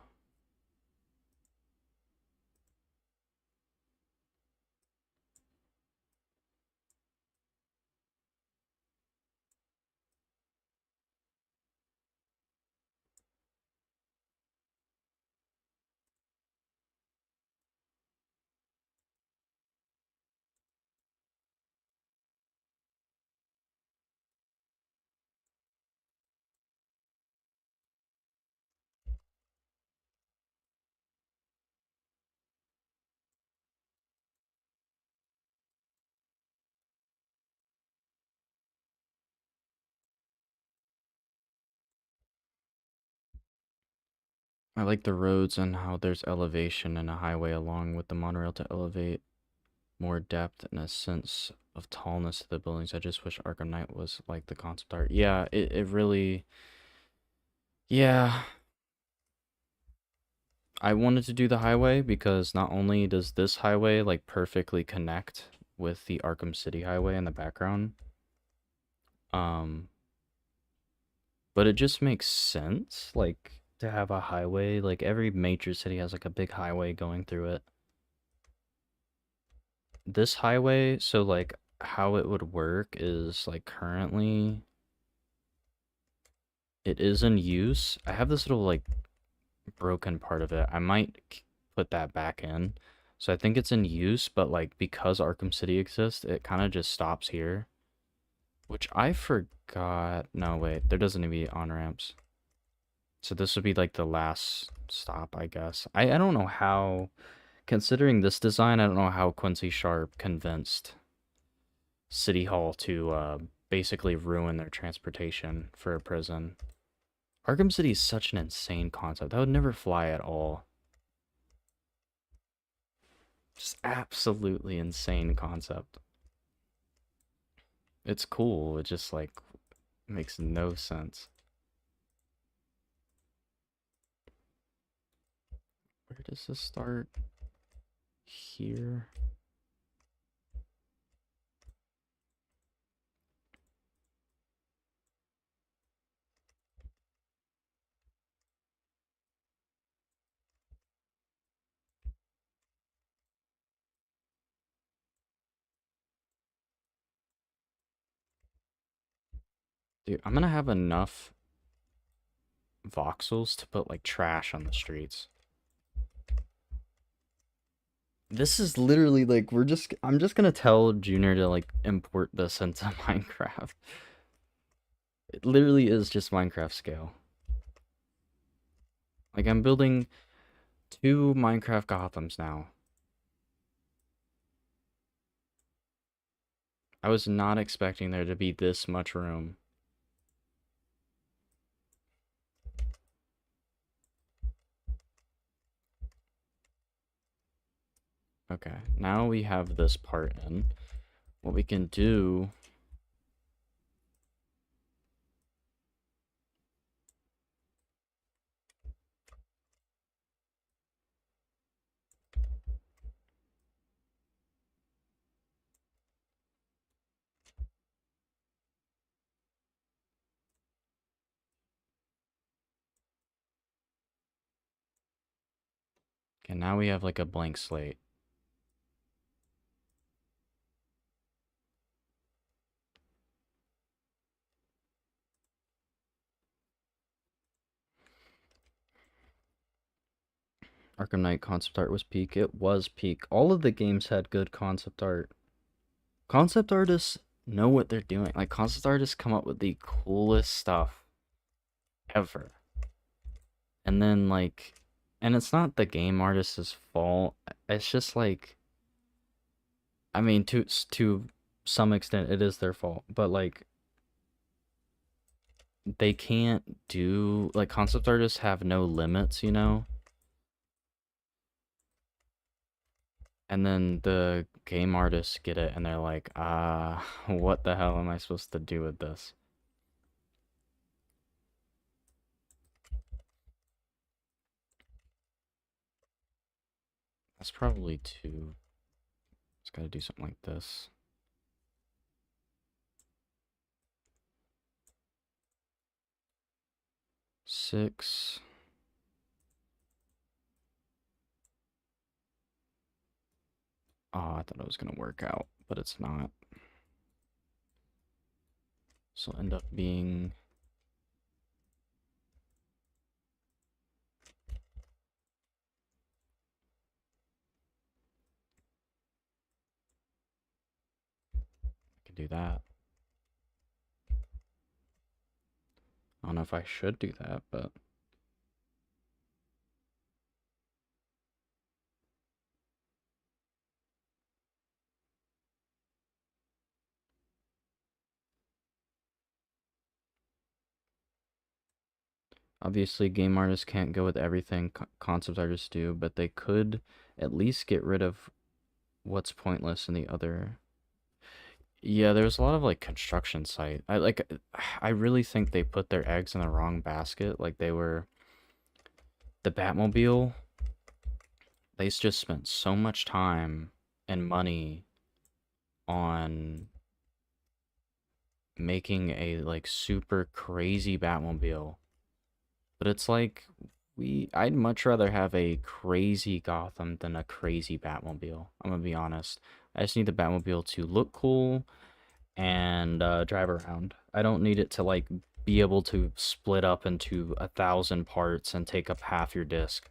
I like the roads and how there's elevation and a highway along with the monorail to elevate more depth and a sense of tallness to the buildings. I just wish Arkham Knight was like the concept art. Yeah, it really, yeah. I wanted to do the highway because not only does this highway like perfectly connect with the Arkham City highway in the background, um, but it just makes sense like to have a highway. Like every major city has like a big highway going through it. This highway, so like how it would work is like currently it is in use. I have this little like broken part of it. I might put that back in. So I think it's in use, but like because Arkham City exists, it kind of just stops here. Which I forgot. No, wait, there doesn't need to be on-ramps. So this would be like the last stop, I guess. I don't know how, considering this design, I don't know how Quincy Sharp convinced City Hall to basically ruin their transportation for a prison. Arkham City is such an insane concept. That would never fly at all. Just absolutely insane concept. It's cool. It just like makes no sense. Where does this start? Here. Dude, I'm gonna have enough voxels to put like trash on the streets. This is literally like I'm just gonna tell Junior to like import this into Minecraft. It literally is just Minecraft scale. Like I'm building 2 Minecraft Gothams now. I was not expecting there to be this much room. Okay, now we have this part in. What we can do... Okay, now we have like a blank slate. Arkham Knight concept art was peak. It was peak. All of the games had good concept art. Concept artists know what they're doing. Like concept artists come up with the coolest stuff ever. And then like and it's not the game artist's fault. It's just like I mean to some extent it is their fault, but like they can't do like concept artists have no limits, you know? And then the game artists get it and they're like, what the hell am I supposed to do with this? That's probably two. It's gotta do something like this. 6. Oh, I thought it was gonna work out, but it's not. So it'll end up being I can do that. I don't know if I should do that, but obviously game artists can't go with everything concept artists do, but they could at least get rid of what's pointless in the other. Yeah, there was a lot of like construction site. I really think they put their eggs in the wrong basket. Like they were the Batmobile, they just spent so much time and money on making a like super crazy Batmobile. But it's like I'd much rather have a crazy Gotham than a crazy Batmobile. I'm gonna be honest. I just need the Batmobile to look cool and drive around. I don't need it to like be able to split up into 1,000 parts and take up half your disc.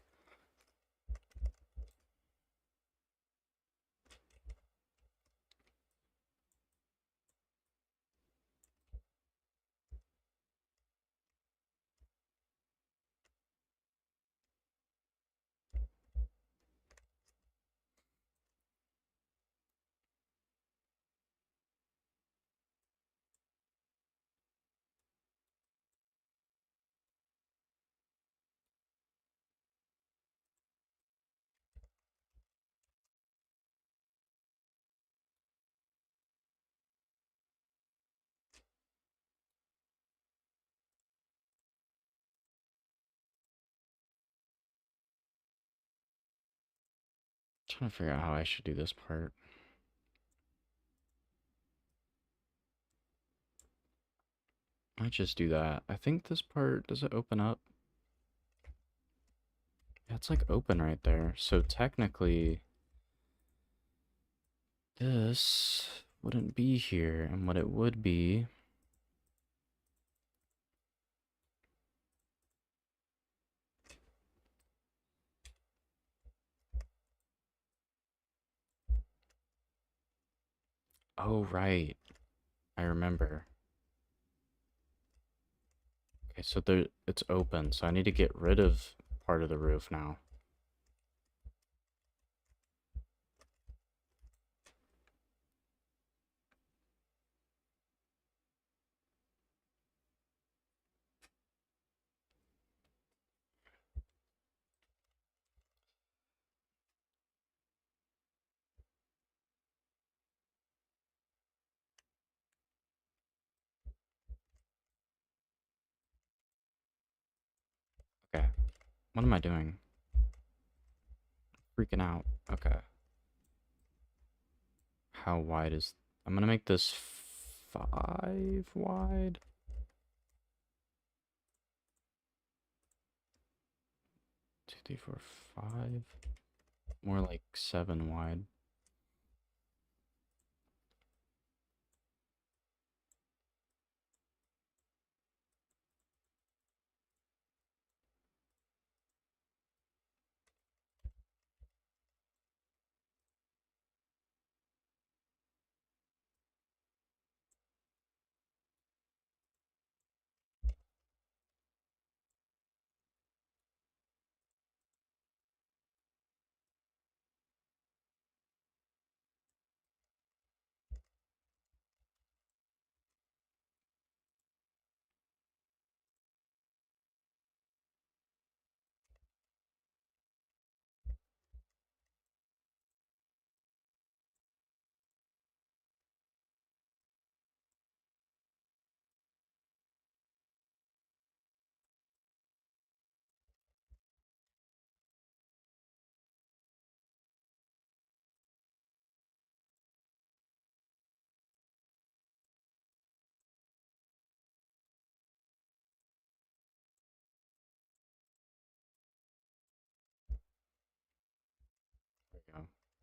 Trying to figure out how I should do this part. I might just do that. I think this part, does it open up? Yeah, it's like open right there. So technically, this wouldn't be here. And what it would be, oh, right. I remember. Okay, so there, it's open. So I need to get rid of part of the roof now. Okay. What am I doing? Freaking out. Okay. How wide is... I'm gonna make this 5 wide. 2, 3, 4, 5. More like 7 wide.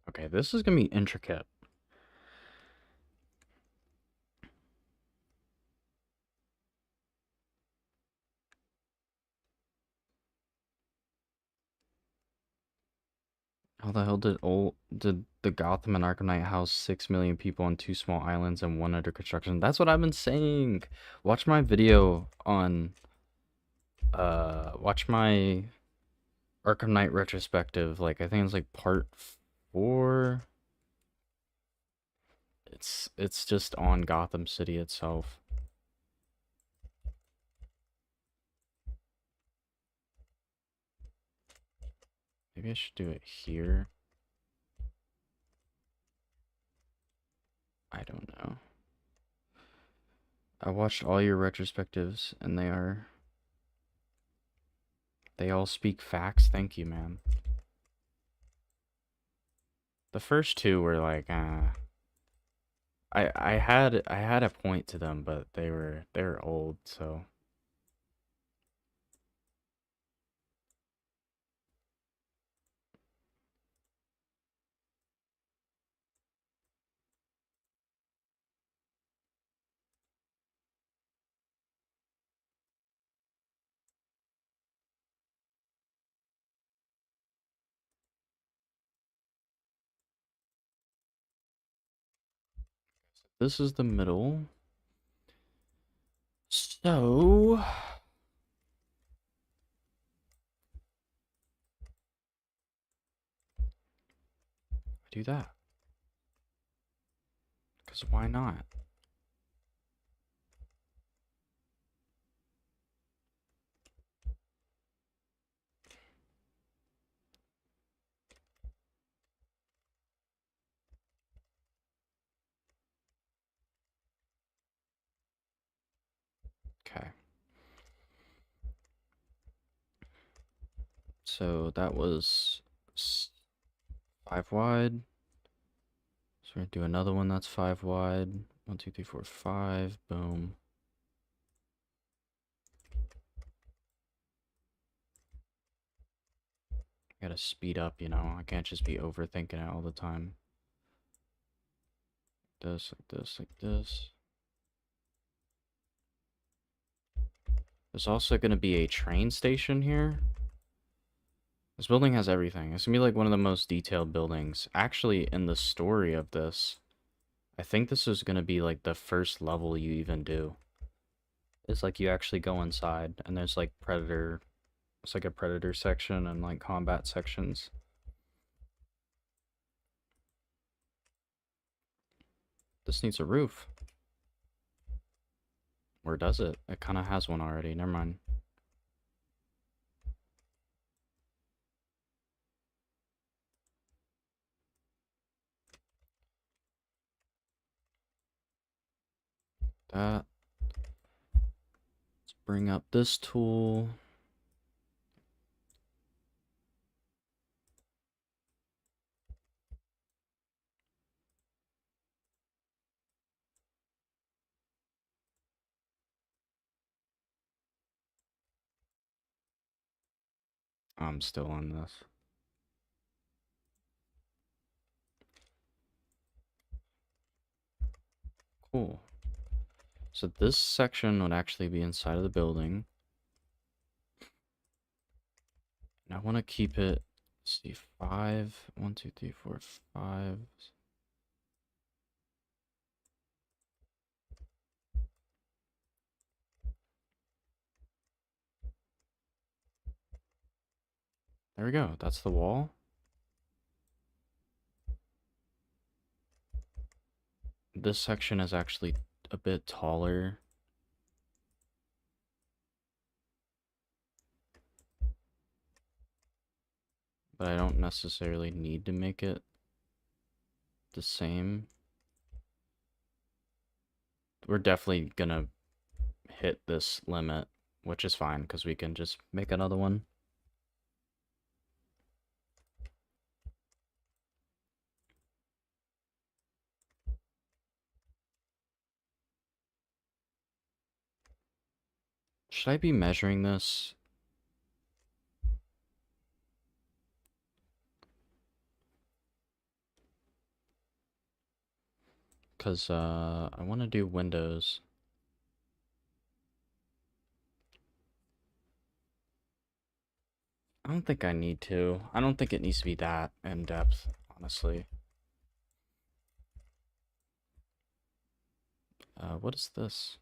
Okay, this is gonna be intricate. How the hell did the Gotham and Arkham Knight house 6 million people on 2 small islands and one under construction? That's what I've been saying. Watch my video on watch my Arkham Knight retrospective. Like I think it's like part 4. It's just on Gotham City itself. Maybe I should do it here. I don't know. I watched all your retrospectives and they all speak facts. Thank you, man. The first two were like I had a point to them, but they were old, so this is the middle. So do that. Cause why not? Okay. So that was 5 wide. So we're gonna do another one that's 5 wide. 1, 2, 3, 4, 5. Boom. Gotta speed up, you know. I can't just be overthinking it all the time. This, like this, like this. There's also gonna be a train station here. This building has everything. It's gonna be like one of the most detailed buildings. Actually, in the story of this, I think this is gonna be like the first level you even do. It's like you actually go inside and there's like predator. It's like a predator section and like combat sections. This needs a roof. Where does it? It kind of has one already. Never mind. That. Let's bring up this tool. I'm still on this. Cool. So this section would actually be inside of the building. And I want to keep it, let's see, 5. 1, 2, 3, 4, 5. There we go. That's the wall. This section is actually a bit taller. But I don't necessarily need to make it the same. We're definitely gonna hit this limit, which is fine because we can just make another one. Should I be measuring this? because I want to do windows. I don't think I need to. I don't think it needs to be that in depth, honestly. What is this?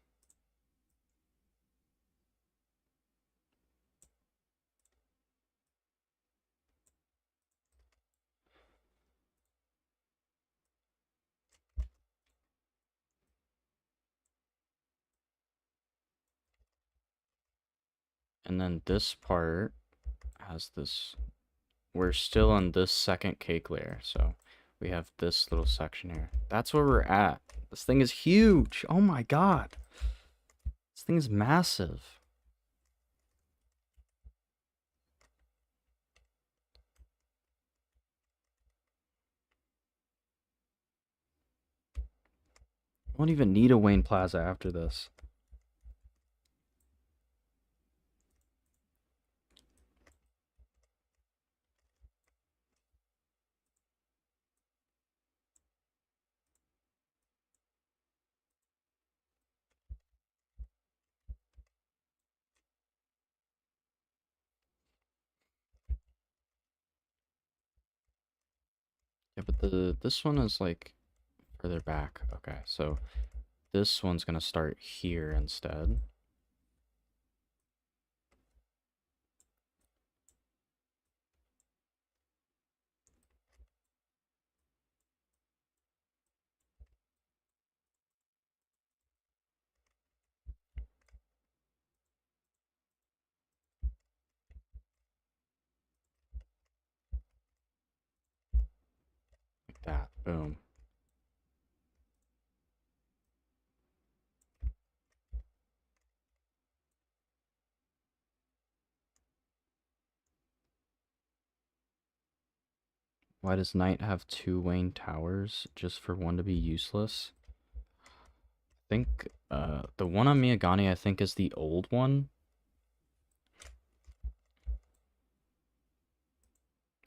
And then this part has this. We're still on this second cake layer, so we have this little section here. That's where we're at. This thing is huge. Oh my god. This thing is massive. I don't even need a Wayne Plaza after this. Yeah, but this one is like further back. Okay, so this one's gonna start here instead. Like that. Boom. Why does Knight have two Wayne Towers just for one to be useless? I think the one on Miyagani I think is the old one.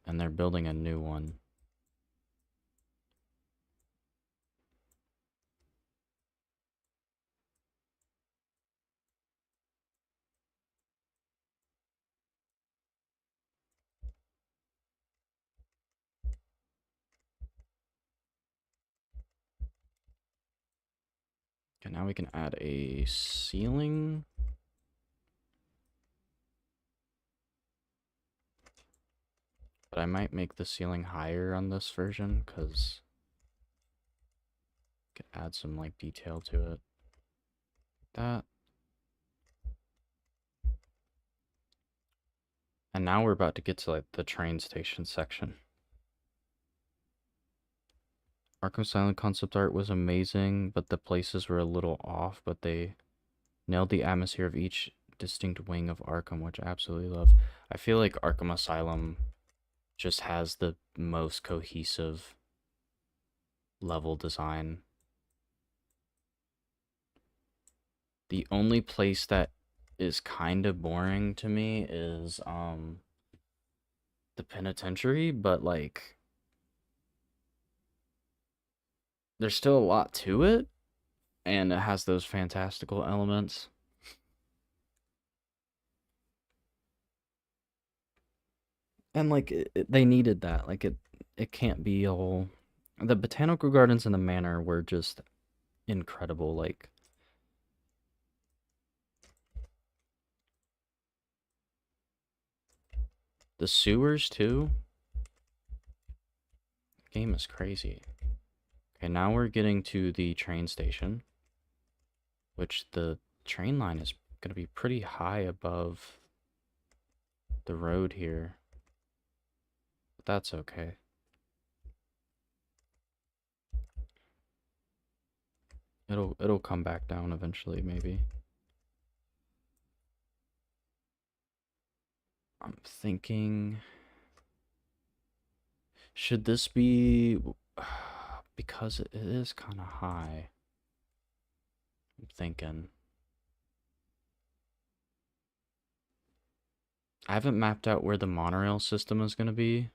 And they're building a new one. Okay, now we can add a ceiling. But I might make the ceiling higher on this version because I could add some like detail to it. That. And now we're about to get to like the train station section. Arkham Silent concept art was amazing, but the places were a little off, but they nailed the atmosphere of each distinct wing of Arkham, which I absolutely love. I feel like Arkham Asylum just has the most cohesive level design. The only place that is kind of boring to me is the penitentiary, but like there's still a lot to it and it has those fantastical elements. And like they needed that. Like it can't be all. The botanical gardens and the manor were just incredible. Like the sewers too. Game is crazy. Okay, now we're getting to the train station, which the train line is going to be pretty high above the road here. But that's okay. It'll come back down eventually, maybe. I'm thinking, should this be, because it is kind of high. I'm thinking. I haven't mapped out where the monorail system is going to be.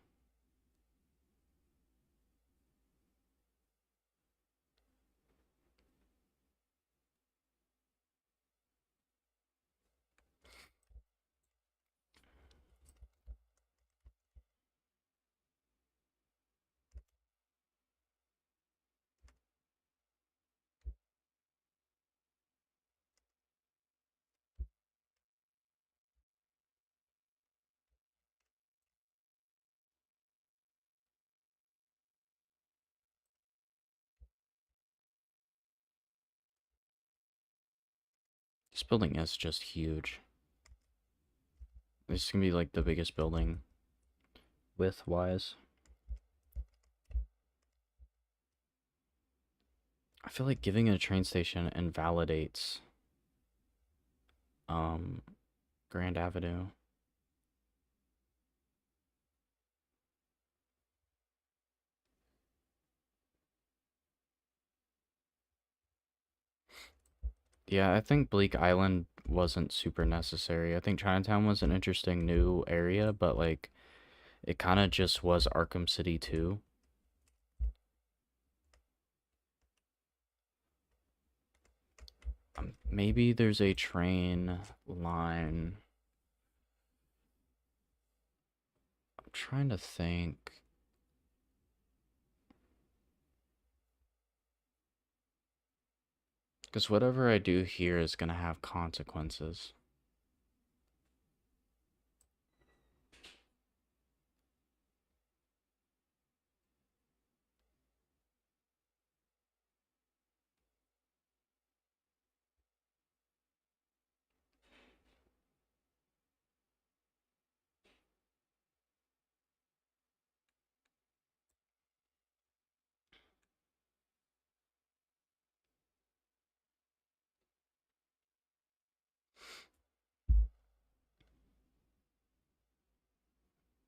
This building is just huge. This is gonna be like the biggest building width-wise. I feel like giving it a train station invalidates um Grand Avenue. Yeah, I think Bleak Island wasn't super necessary. I think Chinatown was an interesting new area, but like it kind of just was Arkham City too. Maybe there's a train line. I'm trying to think. Because whatever I do here is going to have consequences.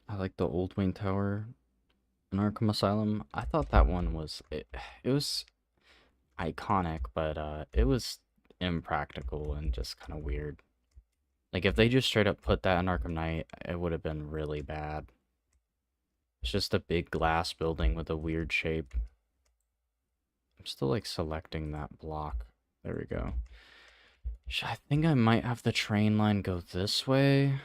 I like the Old Wayne Tower in Arkham Asylum. I thought that one was it was iconic, but it was impractical and just kind of weird. Like if they just straight up put that in Arkham Knight, it would have been really bad. It's just a big glass building with a weird shape. I'm still like selecting that block. There we go. I think I might have the train line go this way.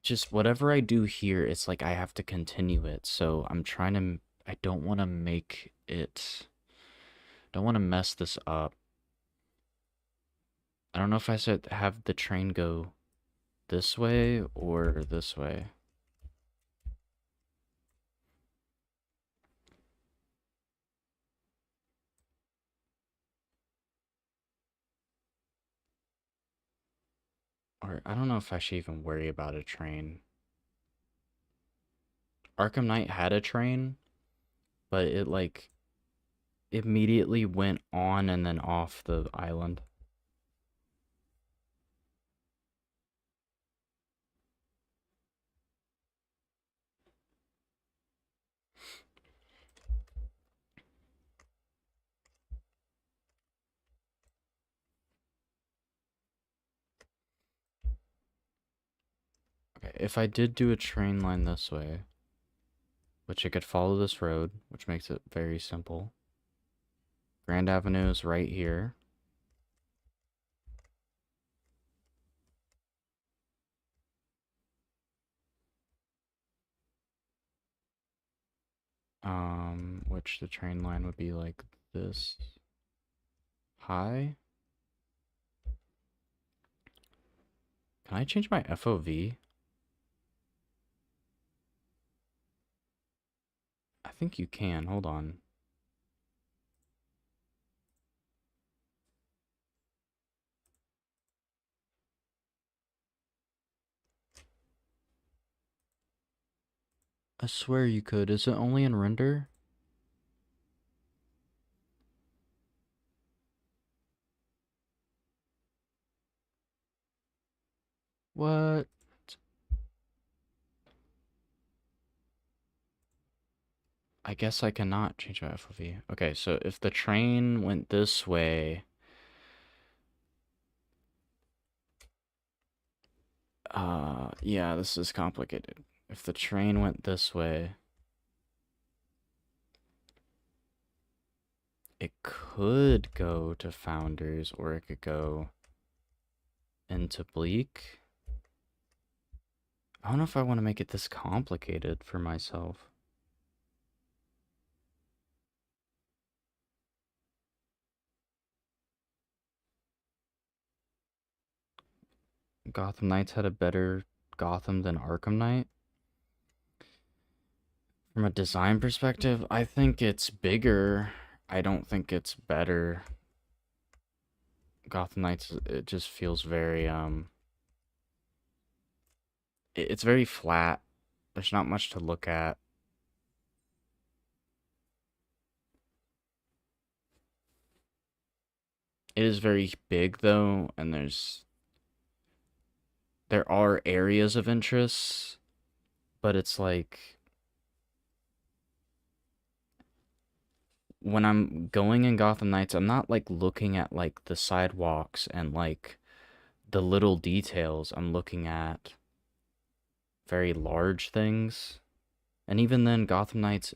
Just whatever I do here, it's like I have to continue it. So I'm trying to, I don't want to make it, don't want to mess this up. I don't know if I should have the train go this way or this way. Or I don't know if I should even worry about a train. Arkham Knight had a train, but it like immediately went on and then off the island. Okay, if I did do a train line this way, which it could follow this road, which makes it very simple. Grand Avenue is right here. Which the train line would be like this high. Can I change my FOV? I think you can. Hold on. I swear you could. Is it only in render? What? I guess I cannot change my FOV. Okay, so if the train went this way, yeah, this is complicated. If the train went this way, it could go to Founders or it could go into Bleak. I don't know if I want to make it this complicated for myself. Gotham Knights had a better Gotham than Arkham Knight. From a design perspective, I think it's bigger. I don't think it's better. Gotham Knights, it just feels very, it's very flat. There's not much to look at. It is very big though, and there are areas of interest, but it's like when I'm going in Gotham Knights, I'm not like looking at like the sidewalks and like the little details. I'm looking at very large things. And even then, Gotham Knights,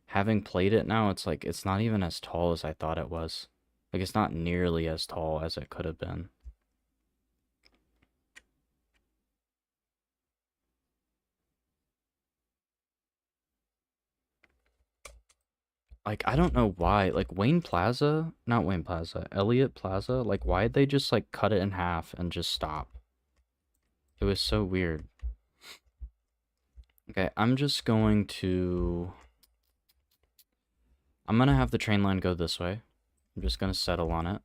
having played it now, it's like it's not even as tall as I thought it was. Like it's not nearly as tall as it could have been. Like I don't know why. Like Wayne Plaza, not Wayne Plaza, Elliott Plaza, like why'd they just like cut it in half and just stop? It was so weird. Okay, I'm gonna have the train line go this way. I'm just gonna settle on it.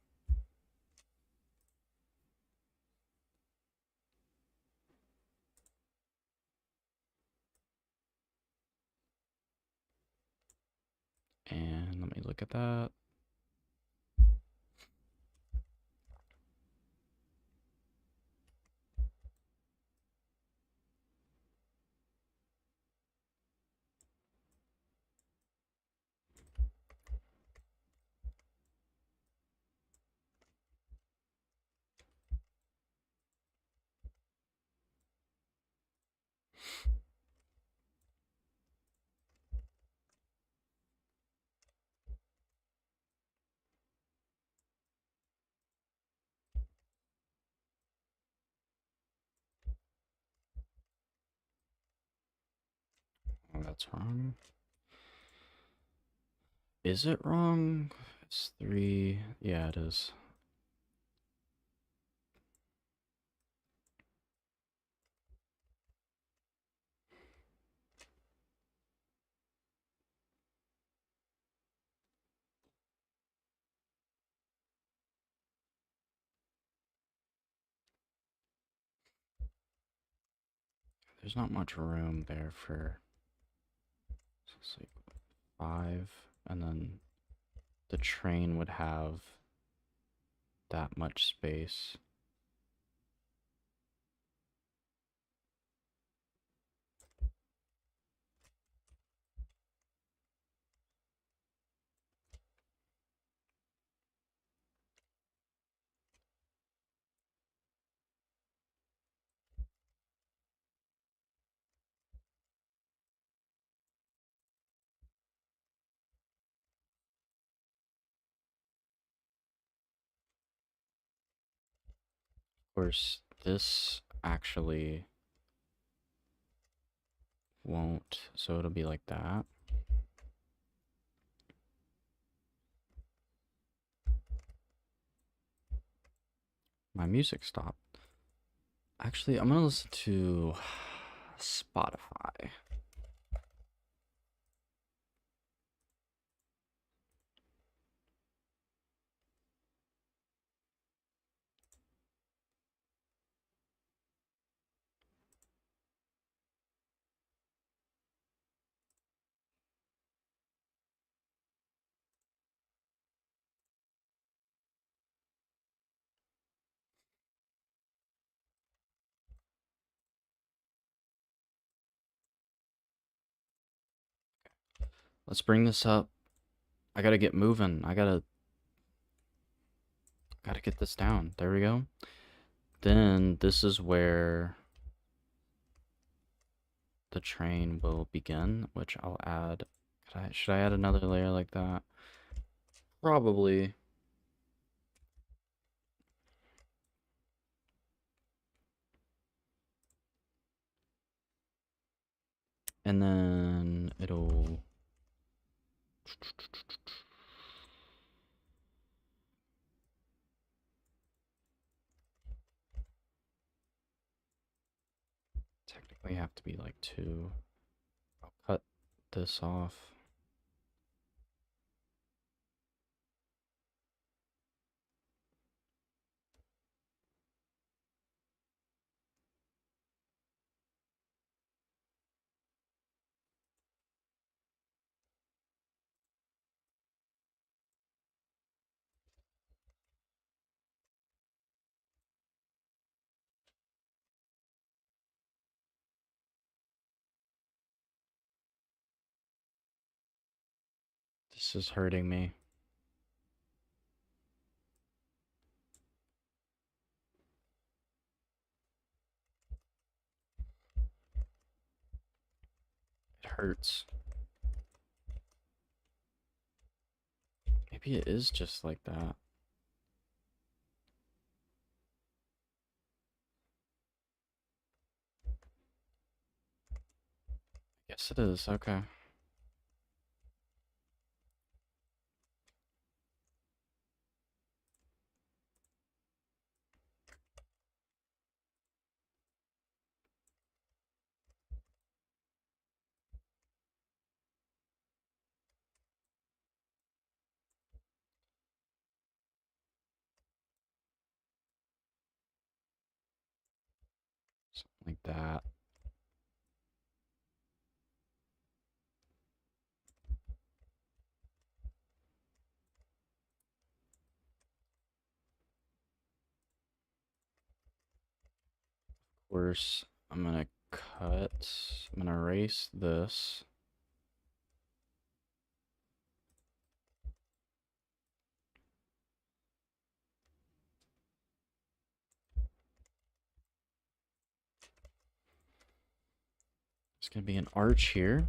And let me look at that. Oh, that's wrong. Is it wrong? It's 3. Yeah, it is. There's not much room there for, so it's like 5, and then the train would have that much space. Of course, this actually won't, so it'll be like that. My music stopped. Actually, I'm gonna listen to Spotify. Let's bring this up. I gotta get moving. I gotta get this down. There we go. Then this is where the train will begin, which I'll add. Should I add another layer like that? Probably. And then it'll technically have to be like 2. I'll this off. This is hurting me. It hurts. Maybe it is just like that. Yes, it is. Okay. Something like that. Of course, I'm gonna cut. I'm gonna erase this. There's gonna be an arch here.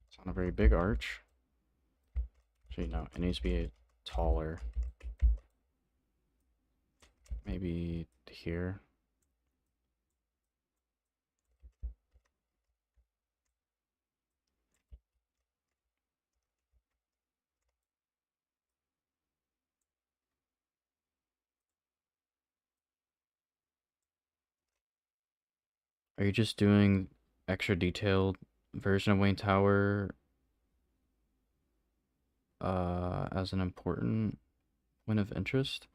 It's not a very big arch. Actually, no, it needs to be taller. Maybe here. Are you just doing extra detailed version of Wayne Tower as an important point of interest?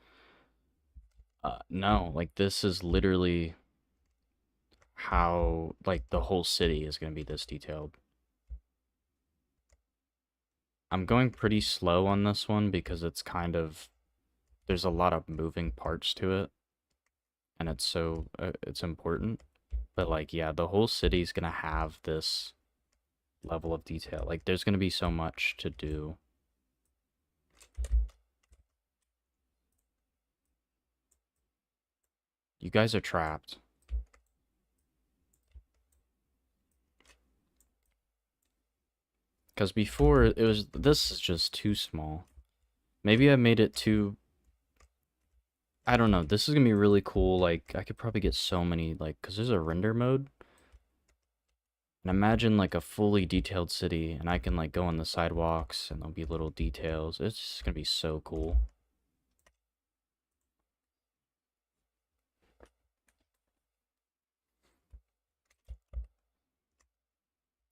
No, like this is literally how like the whole city is gonna be this detailed. I'm going pretty slow on this one because it's kind of there's a lot of moving parts to it, and it's important. But like yeah, the whole city's gonna have this level of detail. Like there's gonna be so much to do. You guys are trapped. Because before it was this is just too small. Maybe I made it too I don't know. This is gonna be really cool. Like I could probably get so many like because there's a render mode. And imagine like a fully detailed city and I can like go on the sidewalks and there'll be little details. It's just gonna be so cool.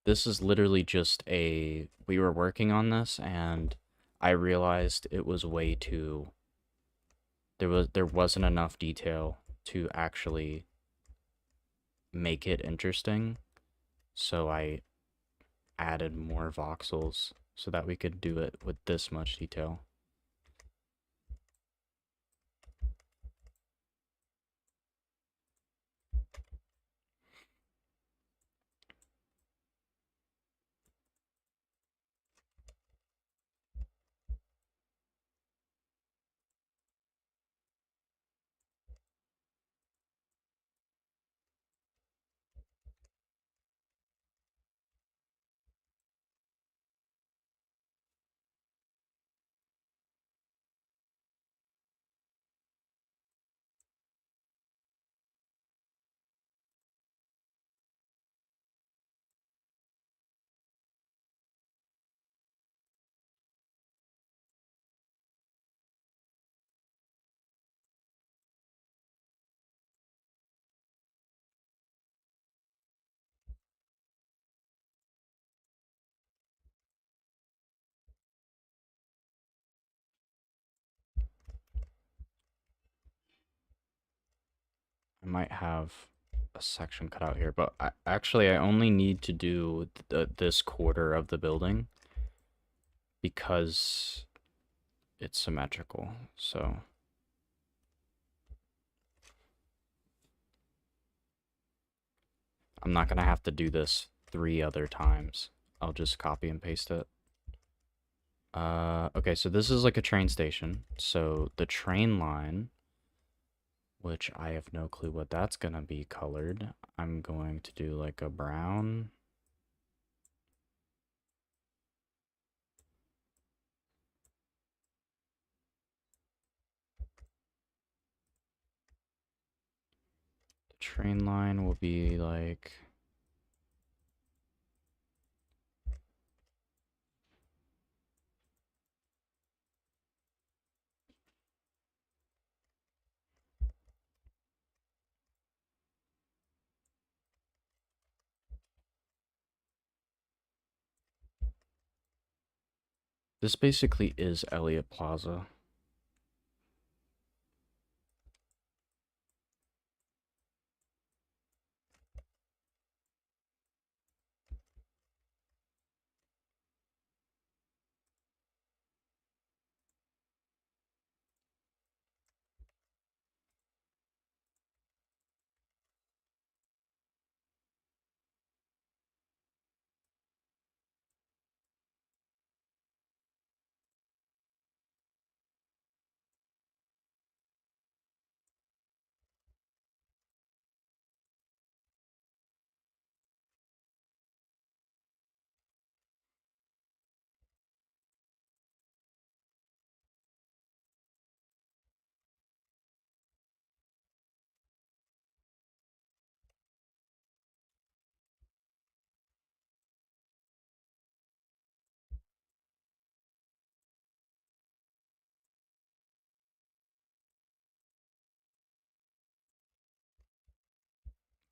This is literally just we were working on this and I realized it was way too there wasn't enough detail to actually make it interesting. So I added more voxels so that we could do it with this much detail. might have a section cut out here, but actually I only need to do this quarter of the building because it's symmetrical. So I'm not gonna have to do this 3 other times. I'll just copy and paste it. Okay, so this is like a train station. So the train line, which I have no clue what that's gonna be colored. I'm going to do like a brown. The train line will be like... This basically is Elliott Plaza.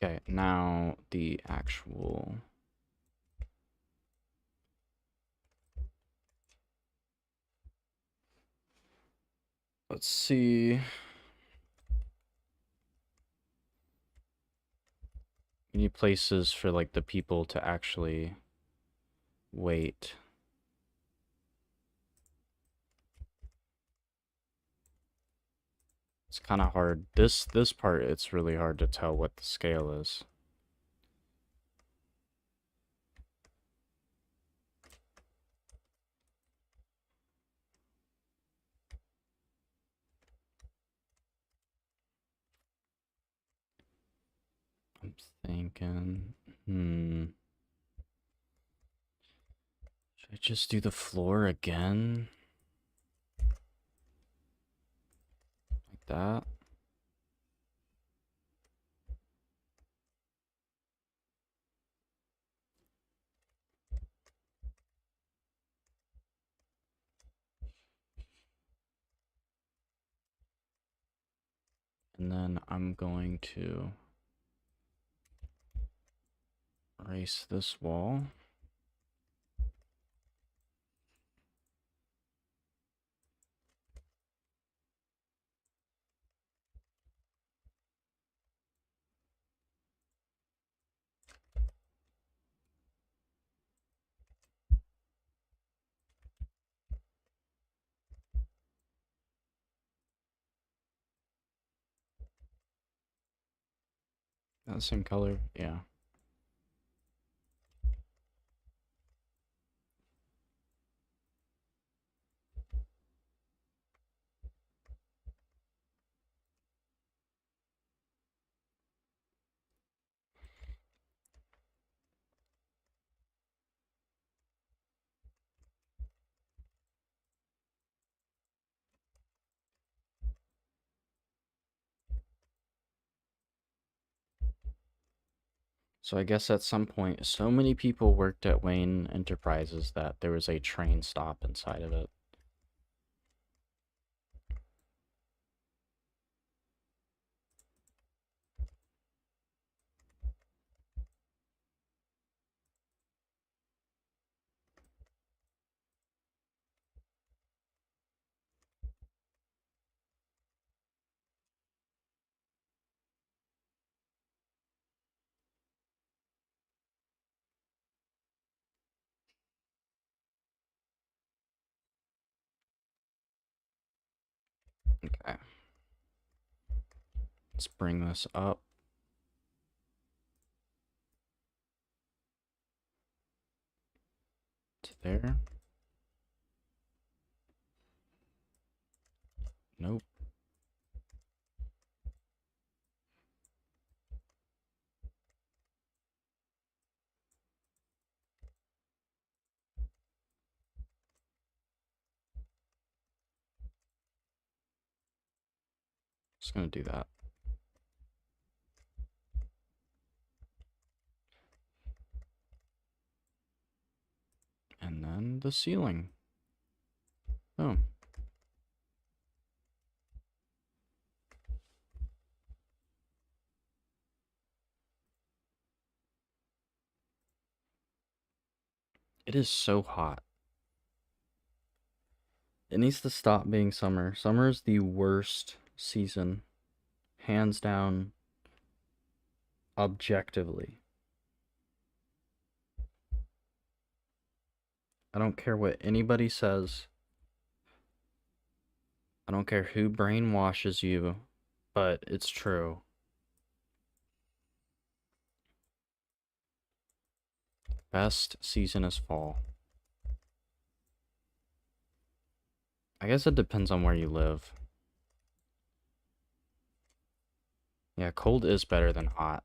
Okay, now the actual... Let's see. We need places for like the people to actually wait. It's kind of hard. This part, it's really hard to tell what the scale is. I'm thinking, should I just do the floor again? Like that? And then I'm going to erase this wall. That the same color? Yeah. So I guess at some point, so many people worked at Wayne Enterprises that there was a train stop inside of it. Let's bring this up. To there. Nope. Just gonna do that. And then the ceiling. Boom. It is so hot. It needs to stop being summer. Summer is the worst season. Hands down, objectively. I don't care what anybody says. I don't care who brainwashes you, but it's true. Best season is fall. I guess it depends on where you live. Yeah, cold is better than hot.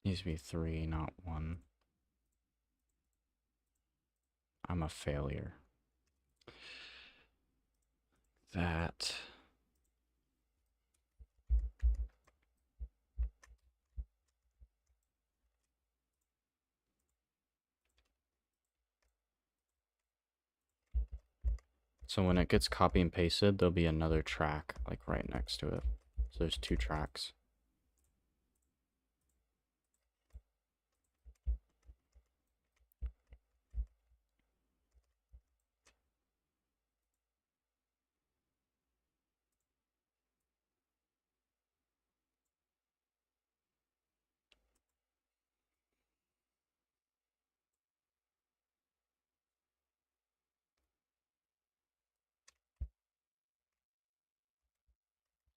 Needs to be 3, not 1. I'm a failure. That. So when it gets copy and pasted, there'll be another track, like right next to it. So there's 2 tracks.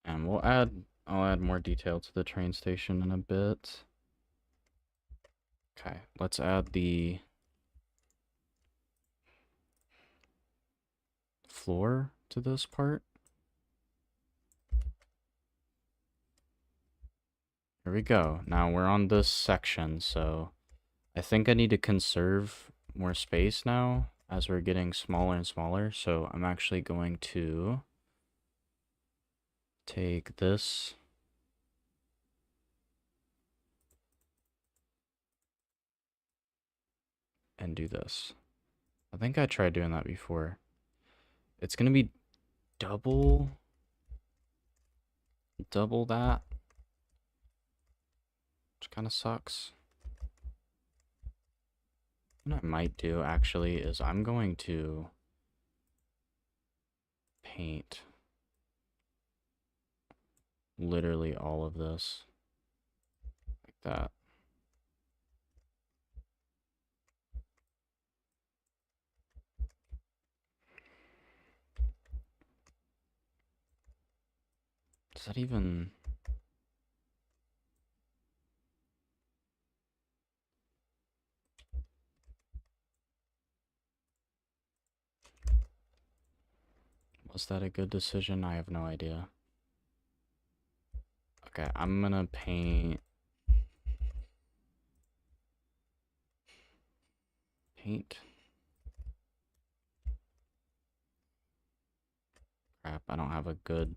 And I'll add more detail to the train station in a bit. Okay, let's add the floor to this part. Here we go. Now we're on this section, so I think I need to conserve more space now as we're getting smaller and smaller. So I'm actually going to take this and do this. I think I tried doing that before. It's gonna be double that, which kind of sucks. What I might do actually is I'm going to paint literally all of this like that. Does that even... Was that a good decision? I have no idea. Okay, I'm gonna paint Paint. Crap, I don't have a good...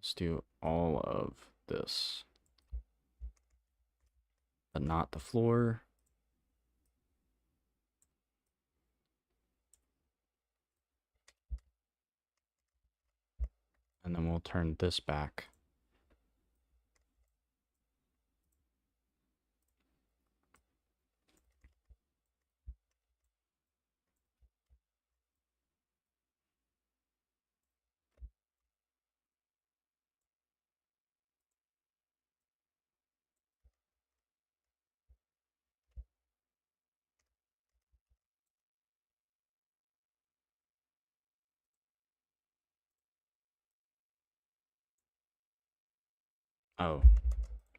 Let's do all of this. But not the floor. And then we'll turn this back. Oh,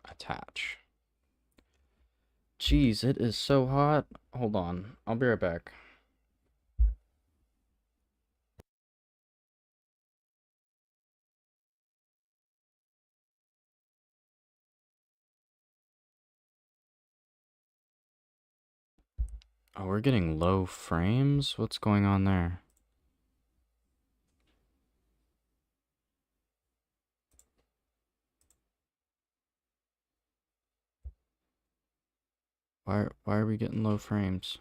attach. Jeez, it is so hot. Hold on, I'll be right back. Oh, we're getting low frames? What's going on there? Why are we getting low frames?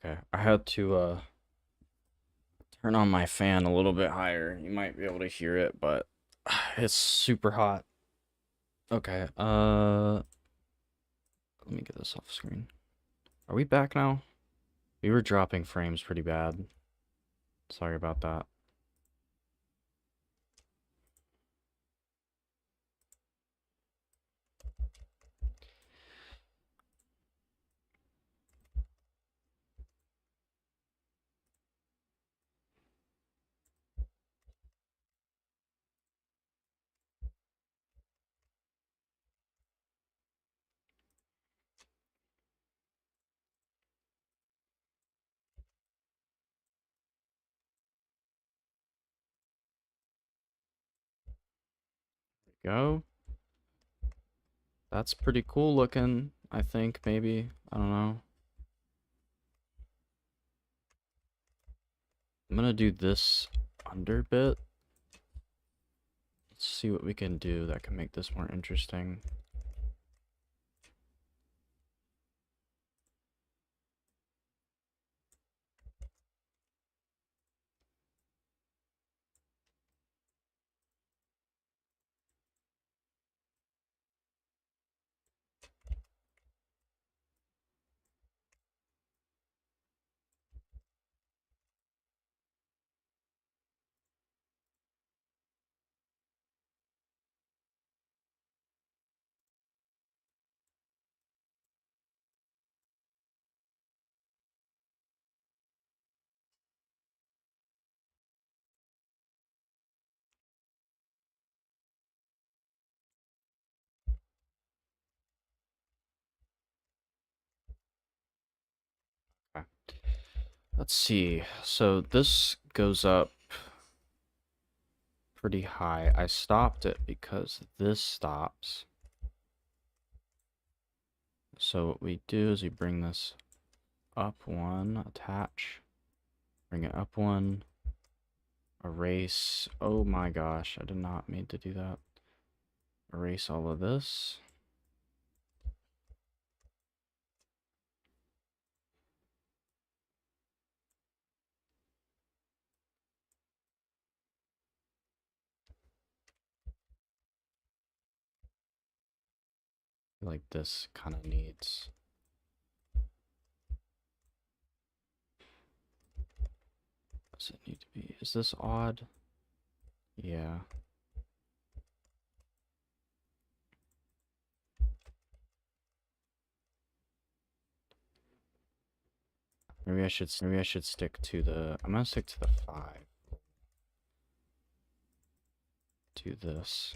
Okay, I had to turn on my fan a little bit higher. You might be able to hear it, but it's super hot. Okay, let me get this off screen. Are we back now? We were dropping frames pretty bad. Sorry about that. There we go. That's pretty cool looking, I think, maybe. I don't know. I'm gonna do this under bit. Let's see what we can do that can make this more interesting. Okay. Let's see. So this goes up pretty high. I stopped it because this stops. So what we do is we bring this up one, attach, bring it up one, erase. Oh my gosh, I did not mean to do that. Erase all of this. Like this kind of needs. Does it need to be? Is this odd? Yeah. Maybe I should stick to the. I'm gonna stick to the 5. Do this.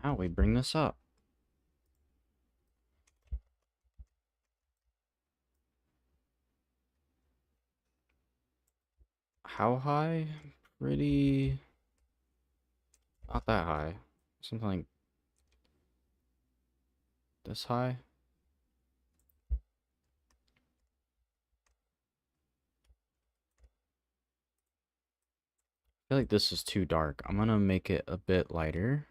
Now we bring this up. How high? Pretty. Not that high. Something like this high. I feel like this is too dark. I'm gonna make it a bit lighter.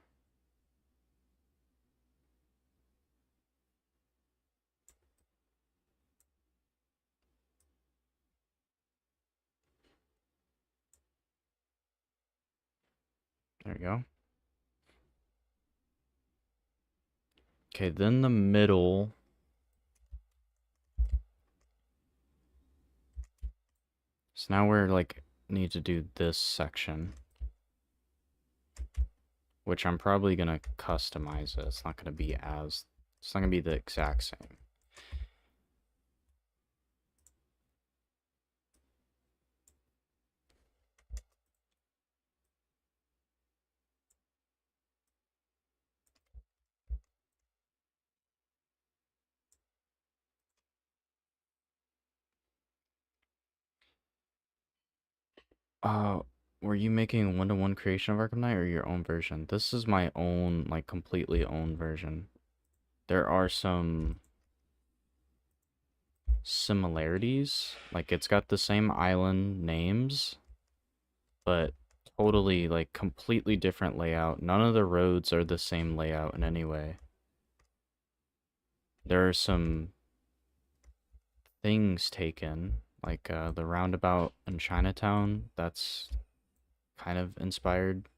There we go. Okay, then the middle. So now we're like need to do this section, which I'm probably gonna customize it. It's not gonna be the exact same. Uh, were you making one-to-one creation of Arkham Knight or your own version? This is my own, like, completely own version. There are some similarities. Like, it's got the same island names, but totally, like, completely different layout. None of the roads are the same layout in any way. There are some things taken, like, the roundabout in Chinatown, that's kind of inspired.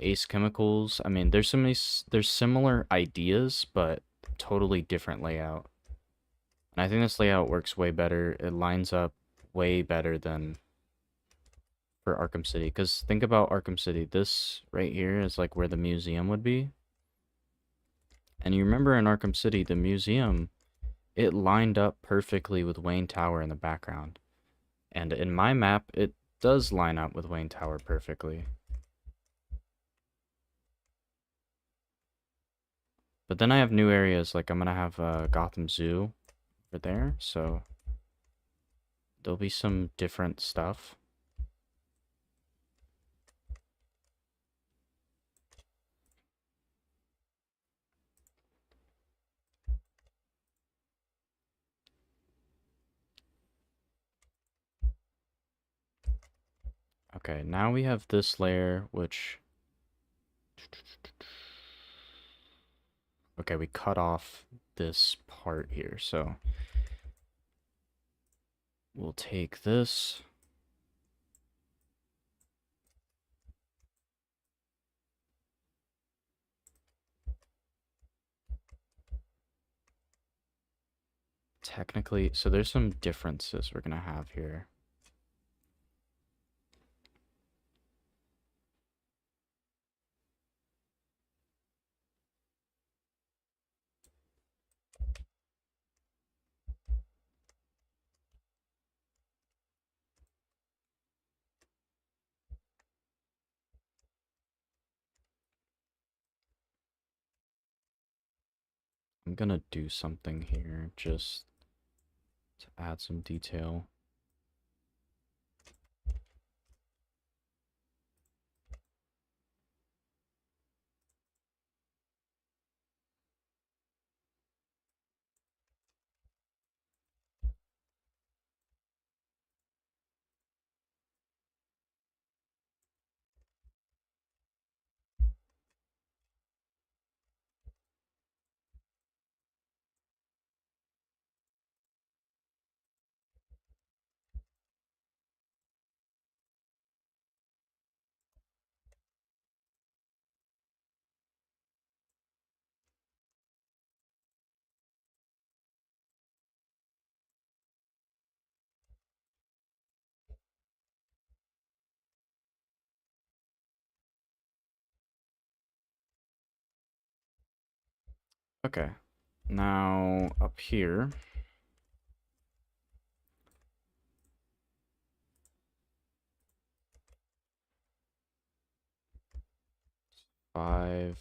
Ace Chemicals. I mean, there's similar ideas, but totally different layout. And I think this layout works way better. It lines up way better than for Arkham City. Because think about Arkham City. This right here is like where the museum would be. And you remember in Arkham City, the museum, it lined up perfectly with Wayne Tower in the background. And in my map, it does line up with Wayne Tower perfectly. But then I have new areas, like I'm gonna have Gotham Zoo over there, so there'll be some different stuff. Okay, now we have this layer, which... Okay, we cut off this part here, so... We'll take this. Technically, so there's some differences we're gonna have here. I'm gonna do something here just to add some detail. Okay, now up here, five.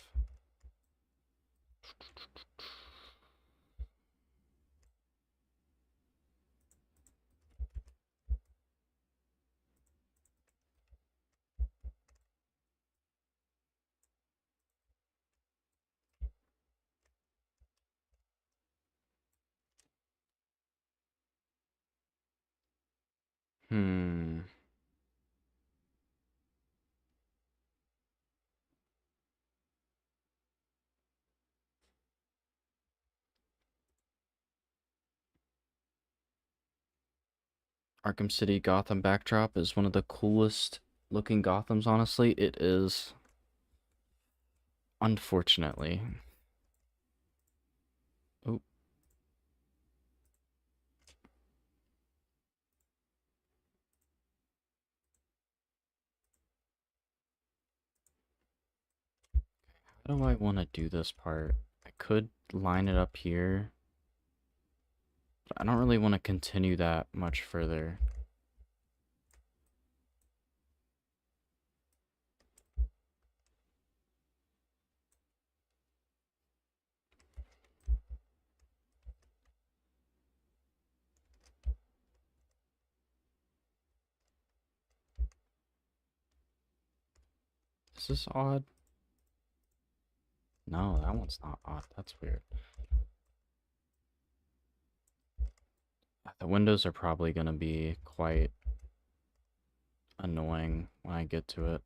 Hmm. Arkham City Gotham backdrop is one of the coolest looking Gothams, honestly. It is, unfortunately. Oh, how do I want to do this part? I could line it up here, but I don't really want to continue that much further. Is this odd? No, that one's not odd. That's weird. The windows are probably going to be quite annoying when I get to it.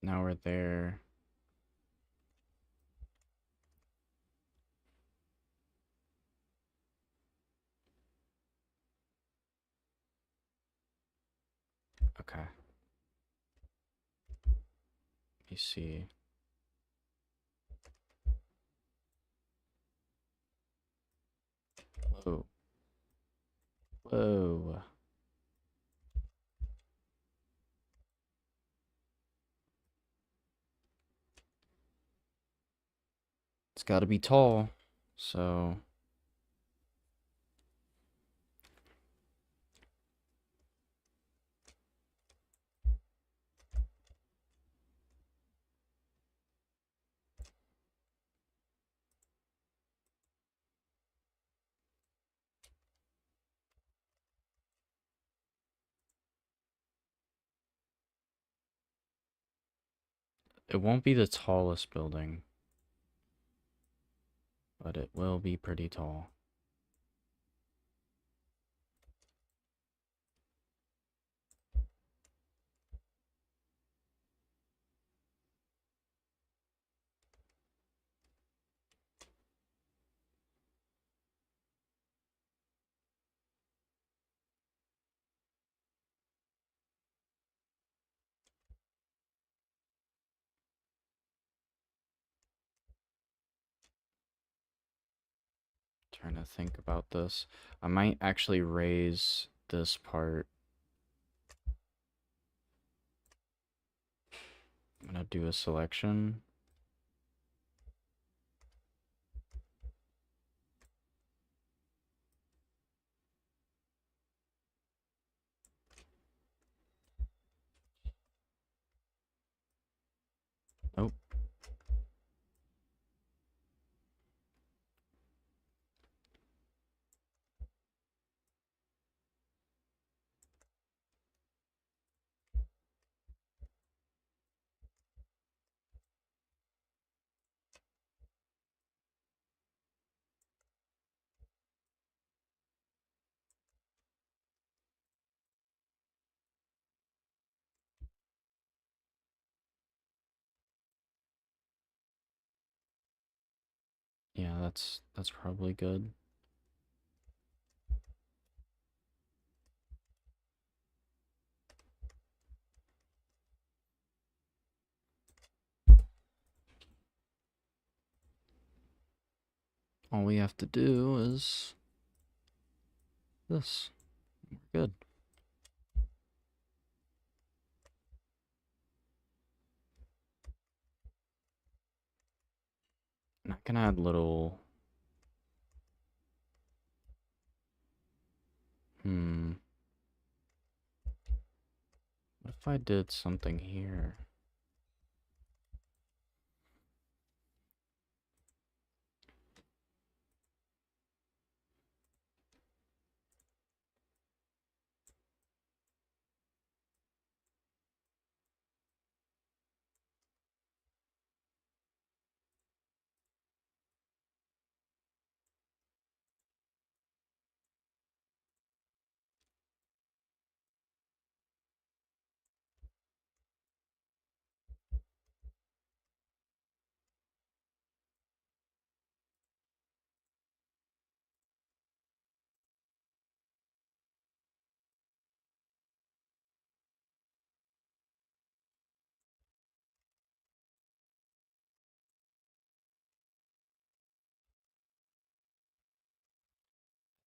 Now we're there. Okay. Let me see. Whoa. Whoa. It's got to be tall. So, it won't be the tallest building, but it will be pretty tall. Trying to think about this. I might actually raise this part. I'm gonna do a selection. Oh, yeah, that's probably good. All we have to do is this. We're good. And I can add little... What if I did something here?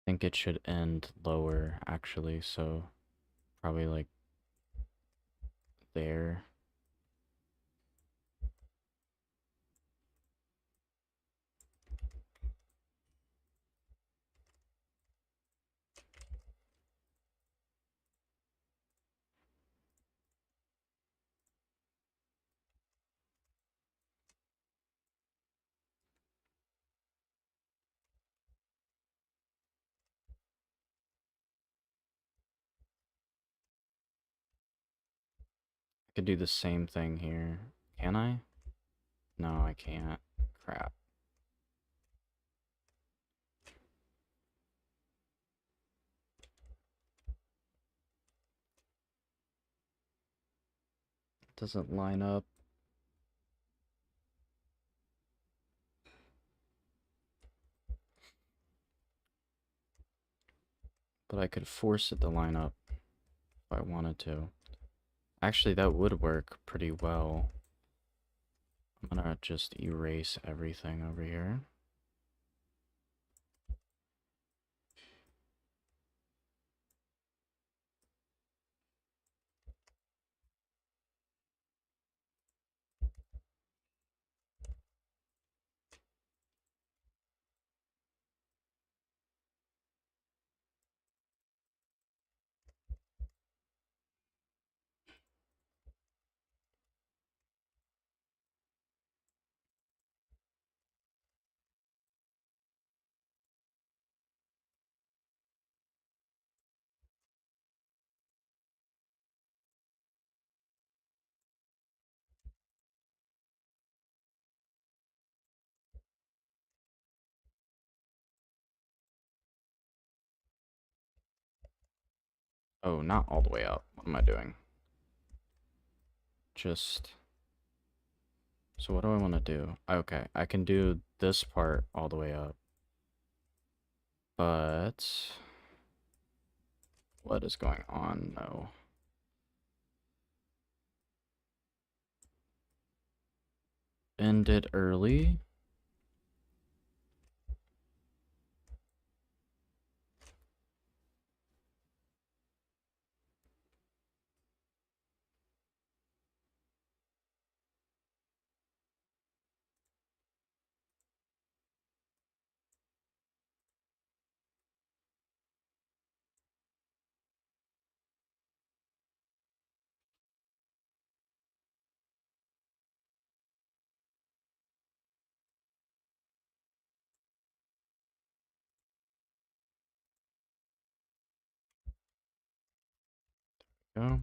I think it should end lower, actually, so probably like there. I could do the same thing here. Can I? No, I can't. Crap. Doesn't line up. But I could force it to line up if I wanted to. Actually, that would work pretty well. I'm gonna just erase everything over here. Oh, not all the way up. What am I doing? Just... So what do I want to do? Okay, I can do this part all the way up. But... What is going on? No. End it early. Go.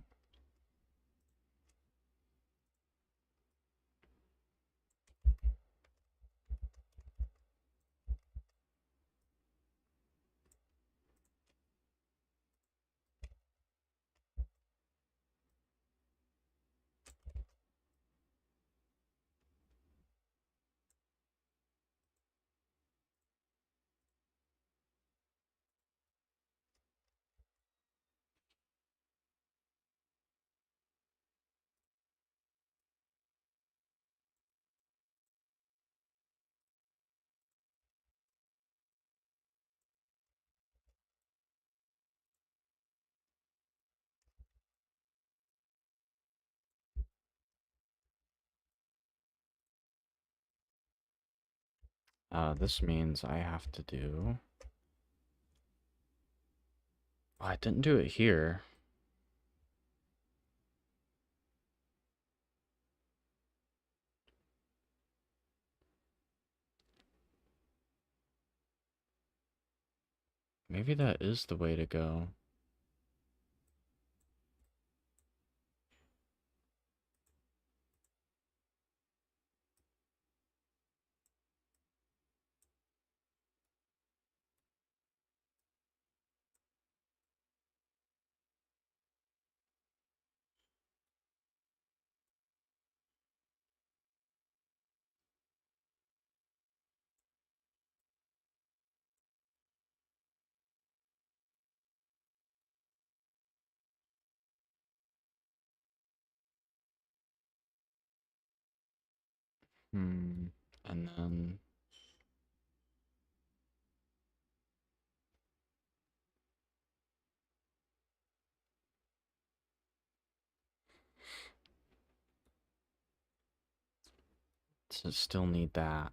This means I have to do... Oh, I didn't do it here. Maybe that is the way to go. Hmm. And then... still need that.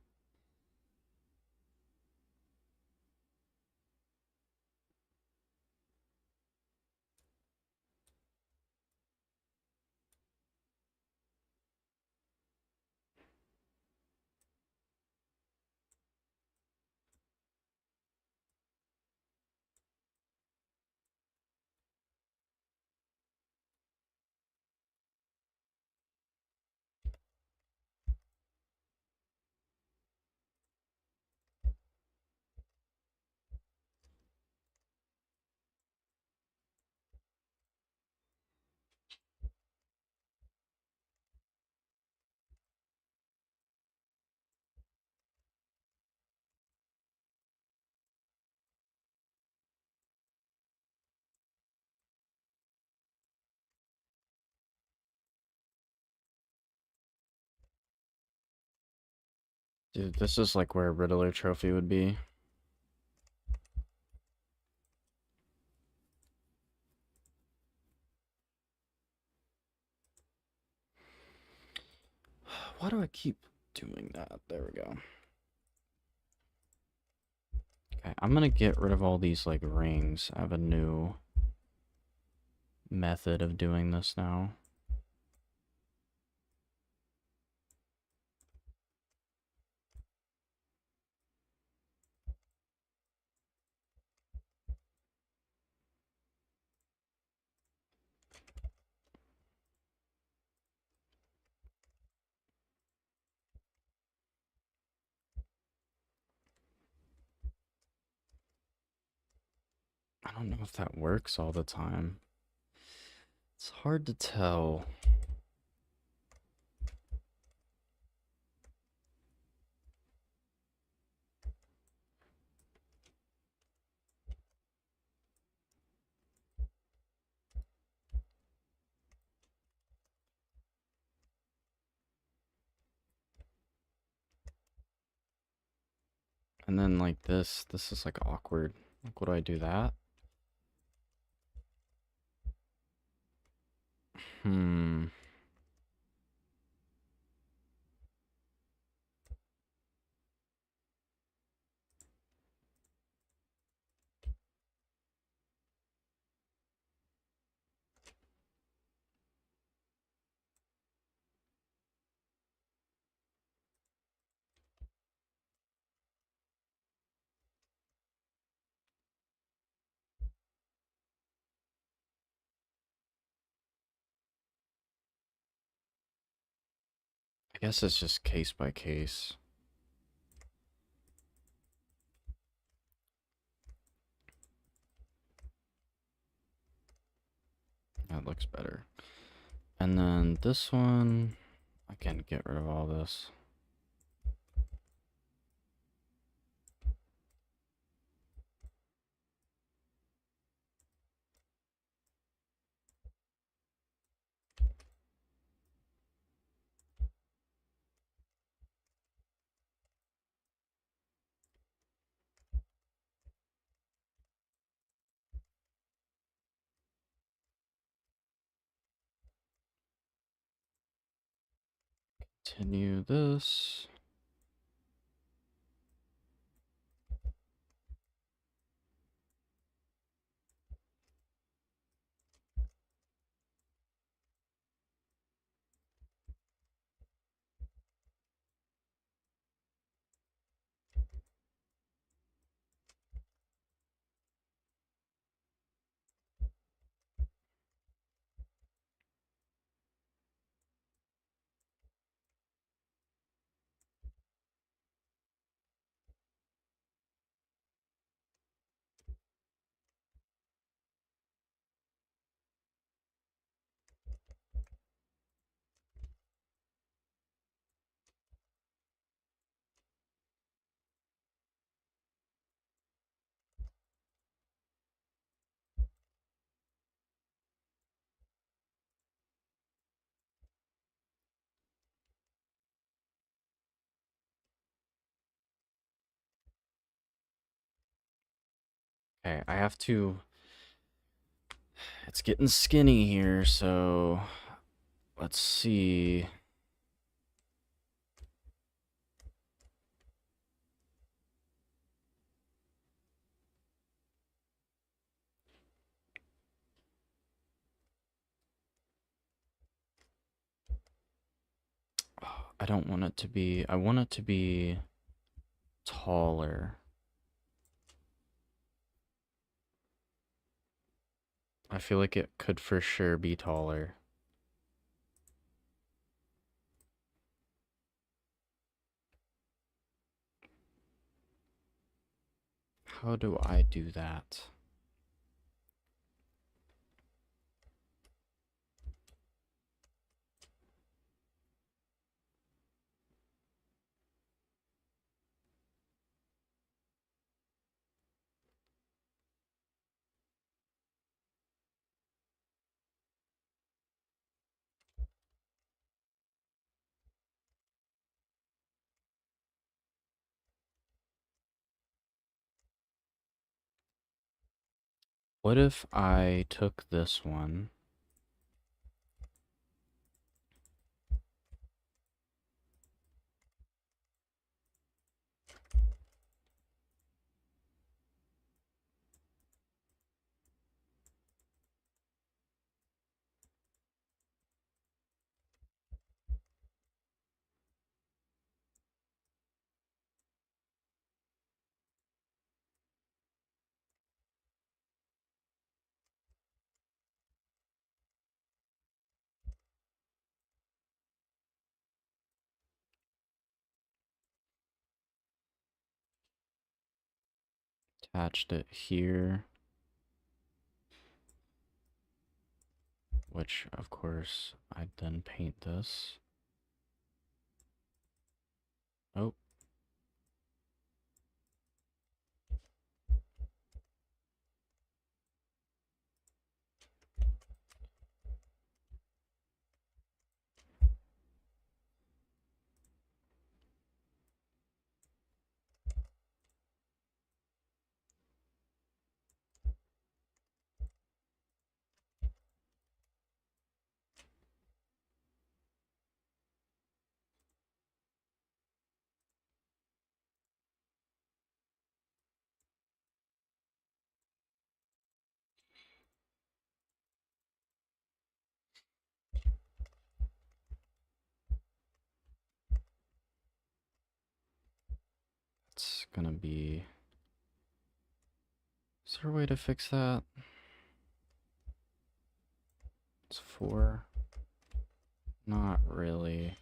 Dude, this is like where a Riddler trophy would be. Why do I keep doing that? There we go. Okay, I'm gonna get rid of all these, like, rings. I have a new method of doing this now. I don't know if that works all the time. It's hard to tell. And then, like, this is, like, awkward. Like, what do I do that? Hmm. guess it's just case by case. That looks better. And then this one, I can get rid of all this. Continue this. Okay, I have to... It's getting skinny here, so... Let's see... I don't want it to be... I want it to be taller. I feel like it could for sure be taller. How do I do that? What if I took this one? Attached it here. Which, of course, I'd then paint this. Oh. It's gonna be... Is there a way to fix that? It's 4. Not really.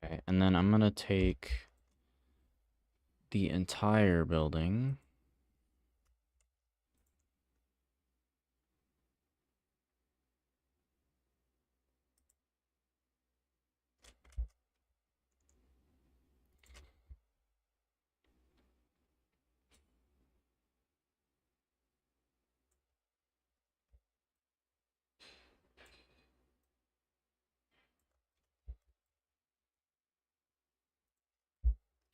Okay, and then I'm gonna take the entire building.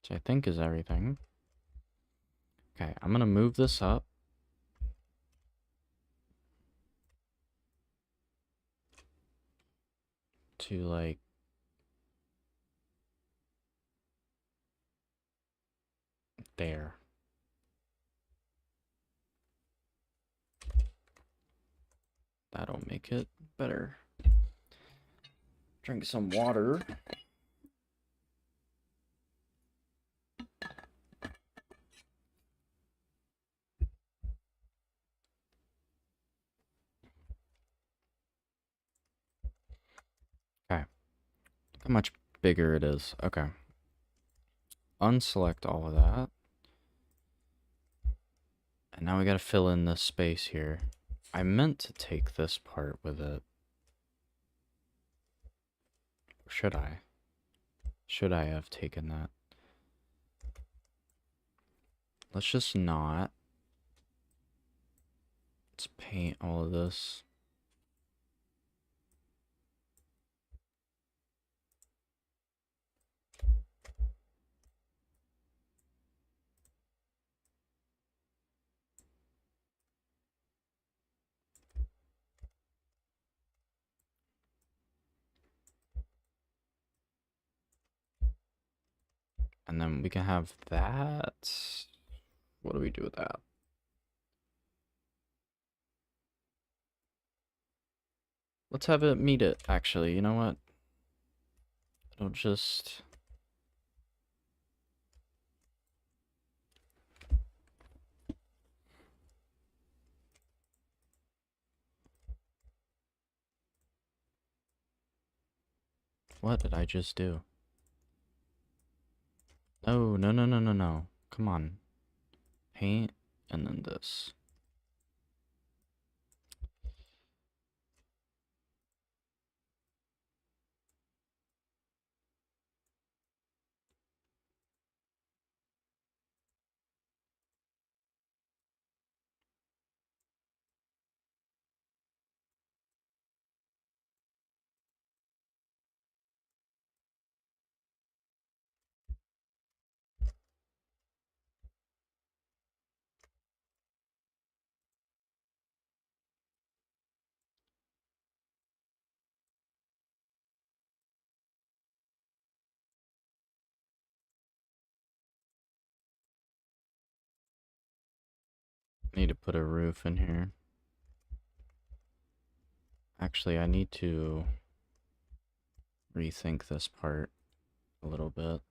Which I think is everything. Okay, I'm gonna move this up to like there. That'll make it better. Drink some water. Okay. Look how much bigger it is. Okay. Unselect all of that. And now we gotta fill in this space here. I meant to take this part with it. Should I? Should I have taken that? Let's just not. Let's paint all of this. And then we can have that. What do we do with that? Let's have it meet it, actually. You know what? It'll just... What did I just do? Oh, no, no, no, no, no. Come on. Paint, and then this. Need to put a roof in here. Actually, I need to rethink this part a little bit.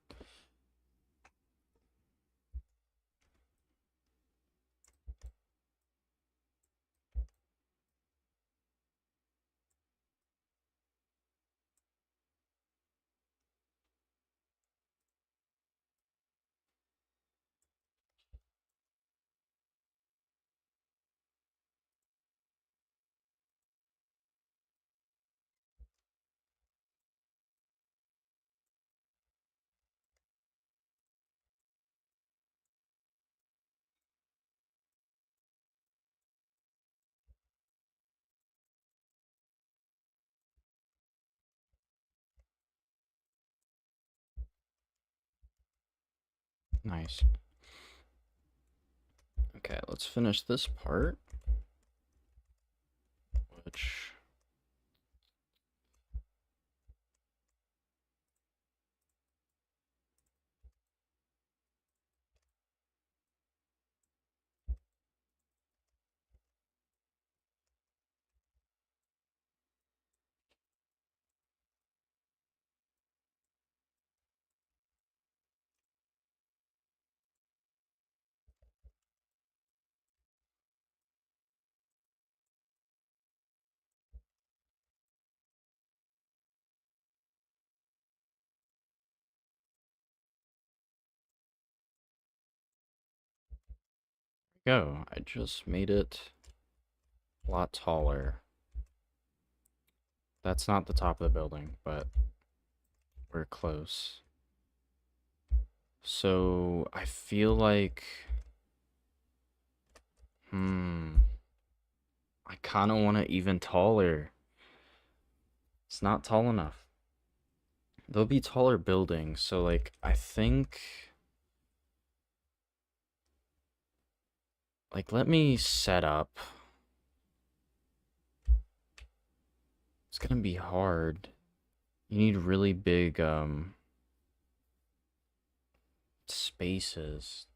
Nice. Okay, let's finish this part. Which... Go. I just made it a lot taller. That's not the top of the building, but we're close. So I feel like, I kind of want it even taller. It's not tall enough. There'll be taller buildings, so like I think, like let me set up. It's gonna be hard. You need really big spaces,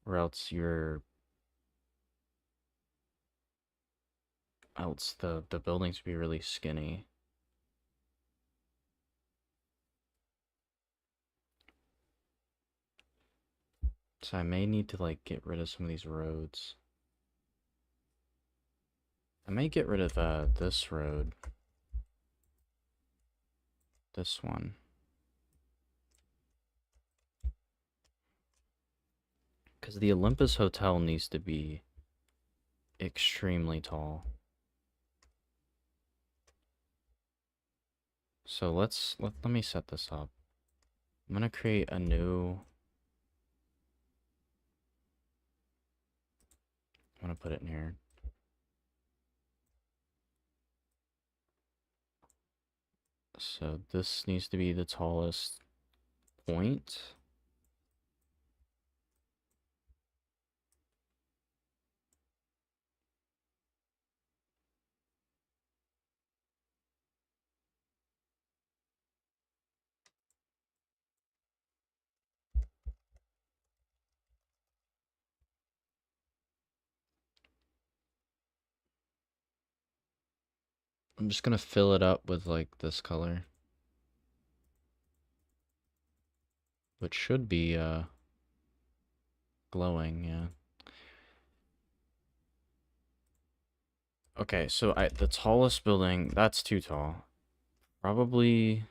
or else the buildings would be really skinny. So I may need to like get rid of some of these roads. I may get rid of this road. This one. Because the Olympus Hotel needs to be extremely tall. So let me set this up. I'm gonna create a new. I'm gonna put it in here. So this needs to be the tallest point. I'm just gonna fill it up with like this color, which should be glowing, yeah. Okay, so the tallest building, that's too tall. Probably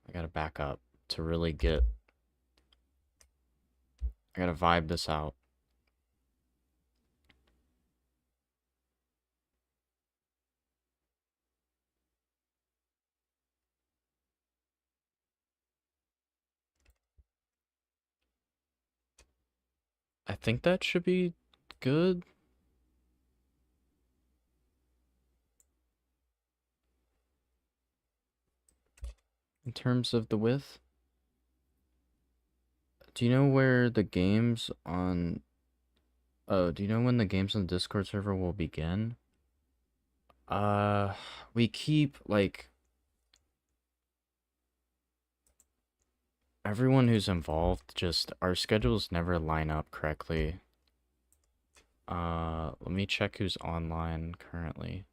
I gotta back up to really get. I gotta vibe this out. I think that should be good. In terms of the width. Do you know where the games on... Oh, do you know when the games on the Discord server will begin? Uh, we keep, like... Everyone who's involved, just... Our schedules never line up correctly. Let me check who's online currently.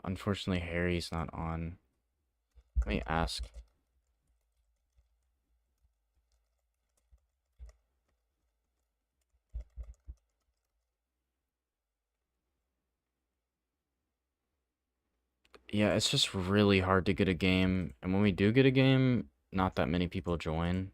Unfortunately, Harry's not on. Let me ask. Yeah, it's just really hard to get a game. And when we do get a game, not that many people join.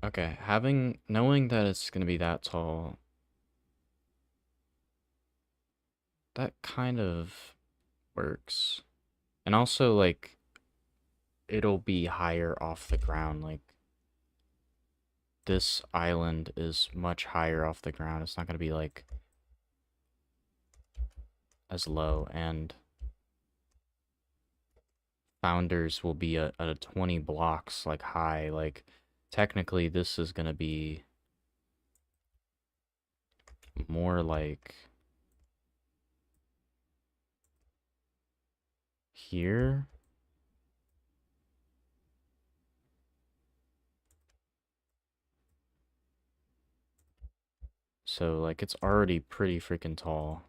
Okay, knowing that it's gonna be that tall, that kind of works. And also, like, it'll be higher off the ground. Like, this island is much higher off the ground. It's not gonna be, like, as low. And founders will be at 20 blocks, like, high. Like, technically, this is gonna be more like... here. So, like, it's already pretty freaking tall.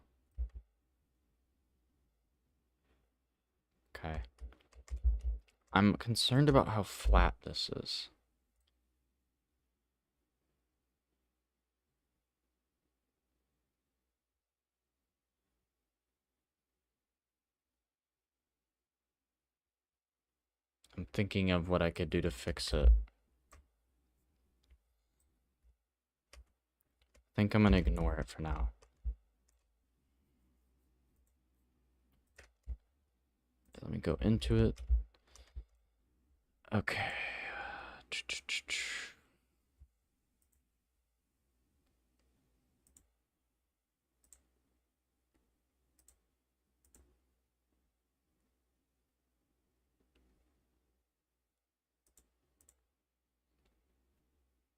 Okay. I'm concerned about how flat this is. I'm thinking of what I could do to fix it. I think I'm gonna ignore it for now. Let me go into it. Okay.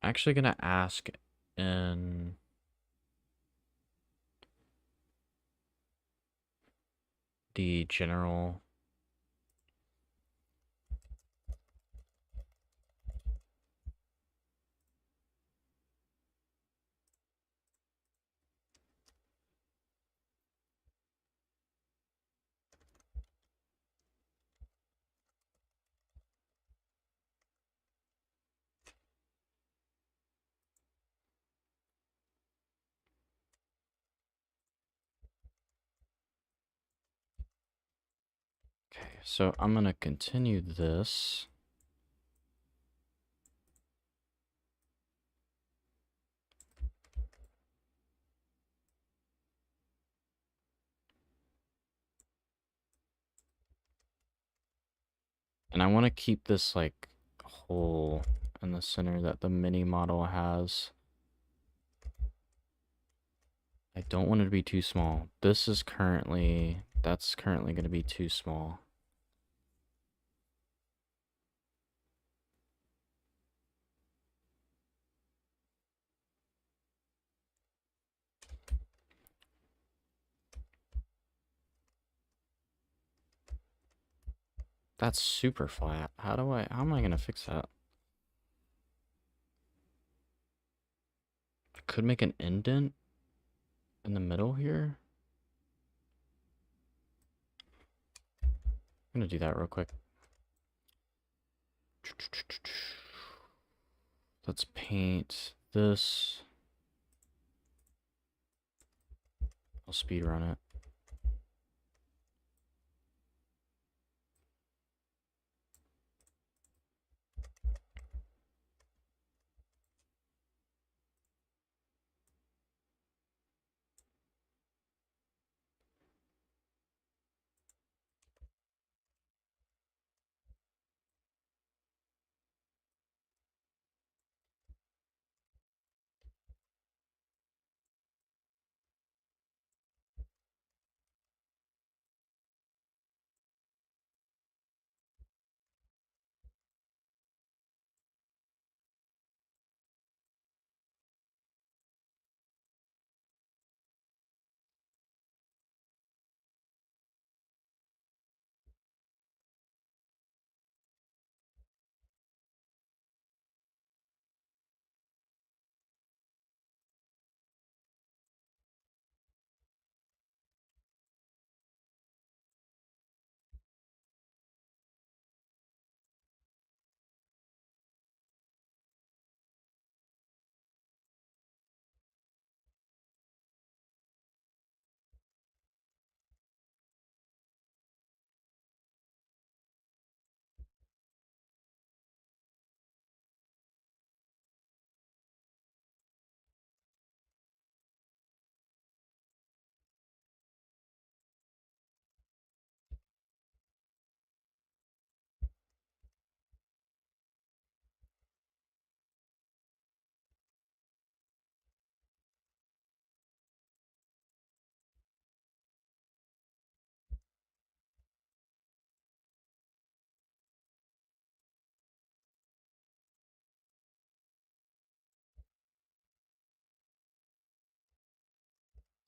Actually gonna ask in the general. Okay, so I'm gonna continue this. And I want to keep this like hole in the center that the mini model has. I don't want it to be too small. That's currently going to be too small. That's super flat. How am I going to fix that? I could make an indent in the middle here. I'm going to do that real quick. Let's paint this. I'll speed run it.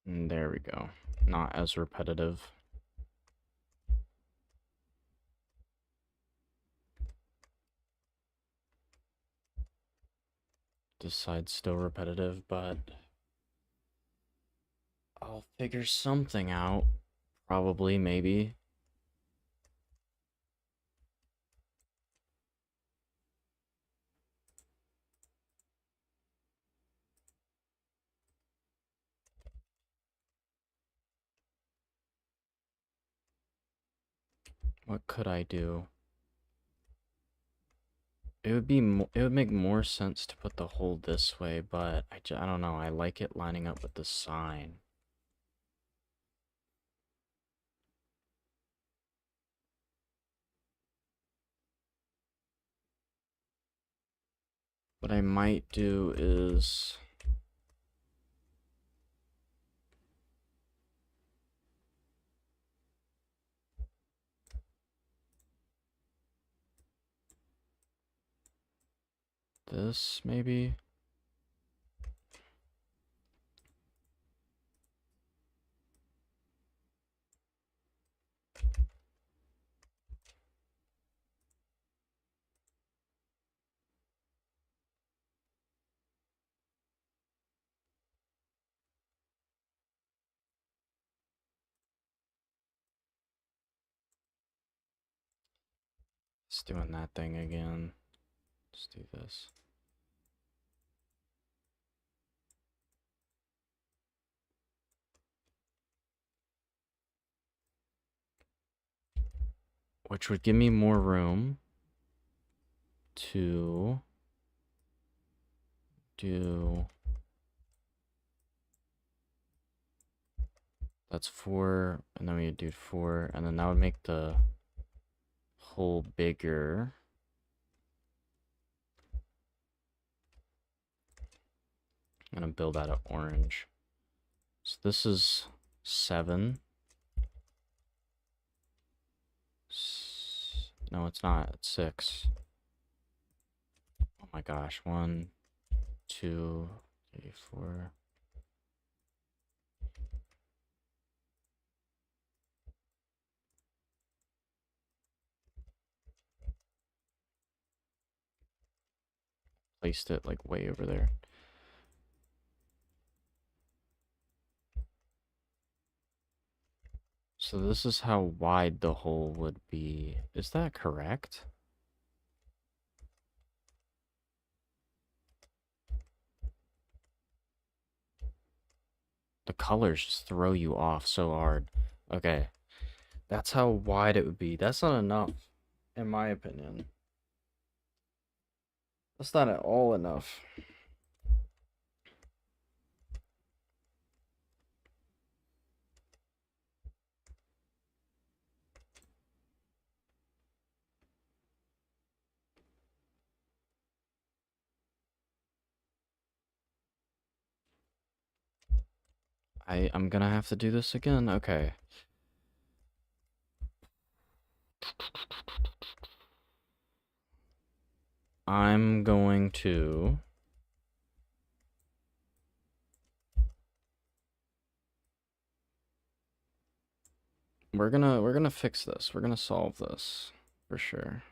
And there we go. Not as repetitive. This side's still repetitive, but I'll figure something out. Probably, maybe. What could I do? It would make more sense to put the hole this way, but I don't know. I like it lining up with the sign. What I might do is this, maybe? It's doing that thing again. Let's do this. Which would give me more room to do... That's 4, and then we do 4, and then that would make the hole bigger. I'm gonna build out of orange. So this is 7. No, it's not. It's 6. Oh my gosh. 1, 2, 3, 4. Placed it like way over there. So this is how wide the hole would be. Is that correct? The colors just throw you off so hard. Okay. That's how wide it would be. That's not enough, in my opinion. That's not at all enough. I'm gonna have to do this again. Okay. I'm going to... We're gonna fix this. We're gonna solve this for sure.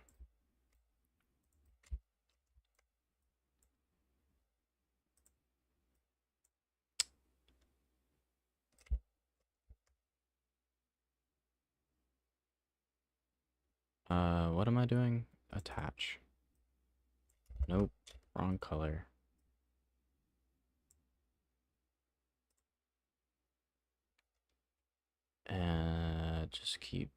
What am I doing? Attach. Nope, wrong color. Just keep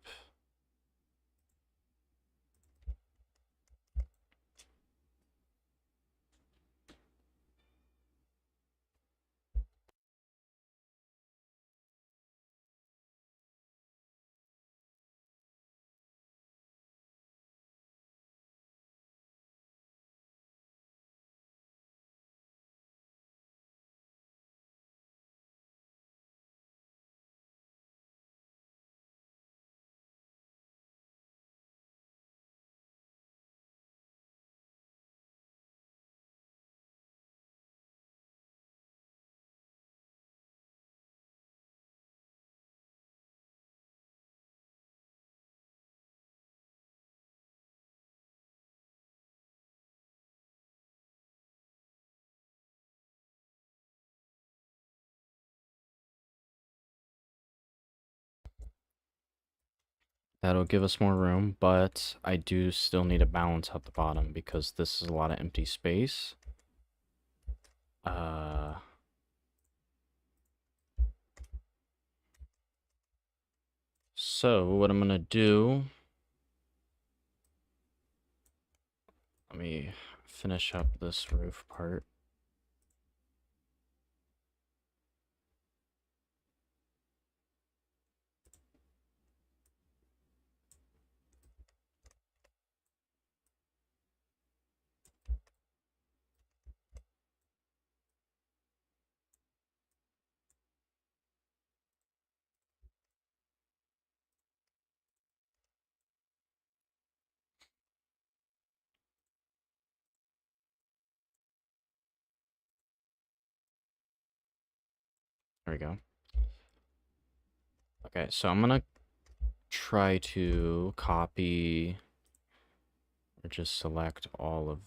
That'll give us more room, but I do still need to balance out the bottom because this is a lot of empty space. So what I'm gonna do, let me finish up this roof part. There we go. Okay, so I'm gonna try to copy or just select all of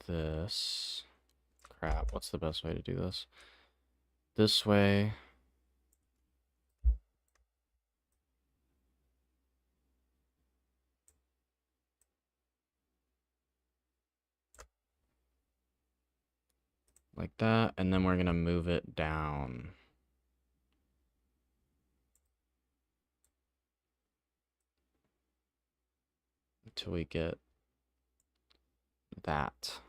this. Crap, what's the best way to do this? This way. Like that, and then we're gonna move it down. Until we get that.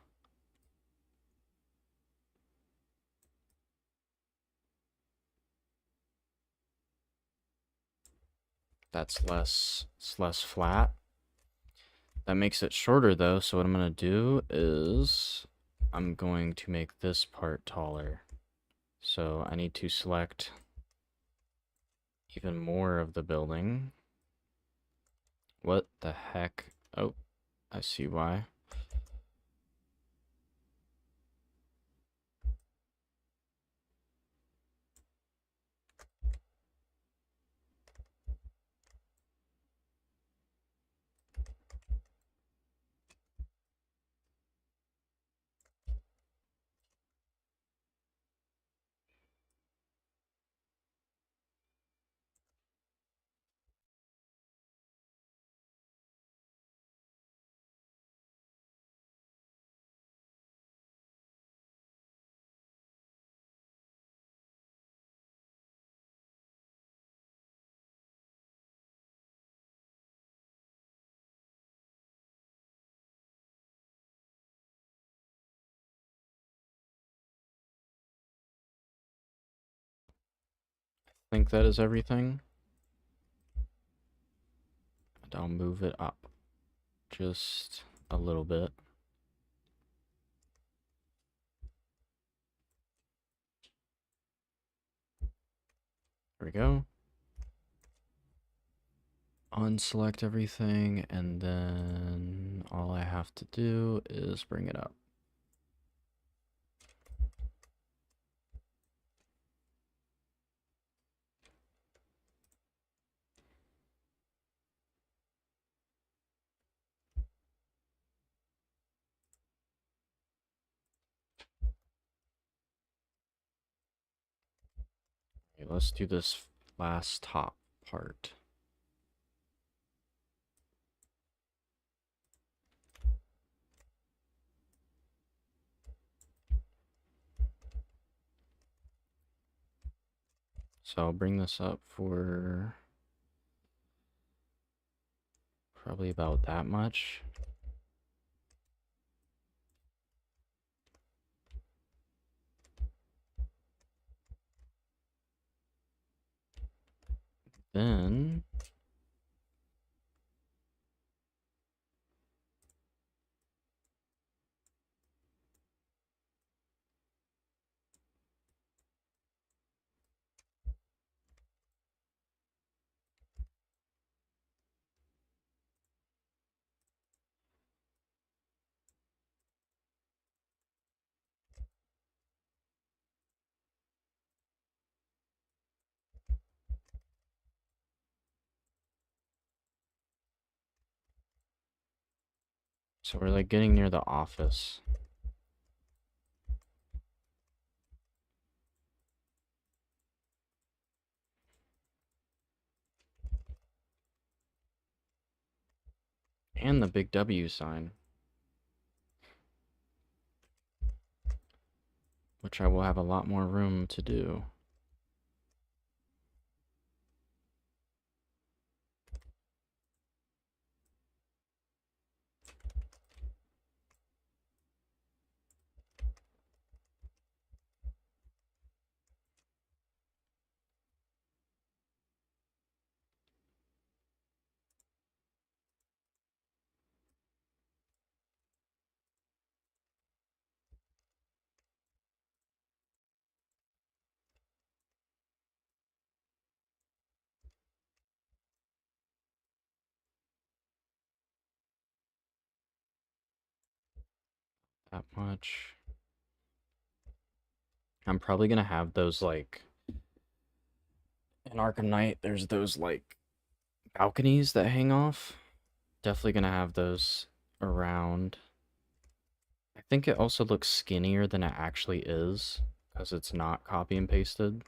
It's less flat. That makes it shorter though, so what I'm gonna do is I'm going to make this part taller. So I need to select even more of the building. What the heck? Oh, I see why. I think that is everything. And I'll move it up just a little bit. There we go. Unselect everything, and then all I have to do is bring it up. Okay, let's do this last top part. So I'll bring this up for probably about that much. Then so we're like getting near the office. And the big W sign, which I will have a lot more room to do. That much. I'm probably gonna have those like in Arkham Knight, there's those like balconies that hang off. Definitely gonna have those around. I think it also looks skinnier than it actually is because it's not copy and pasted.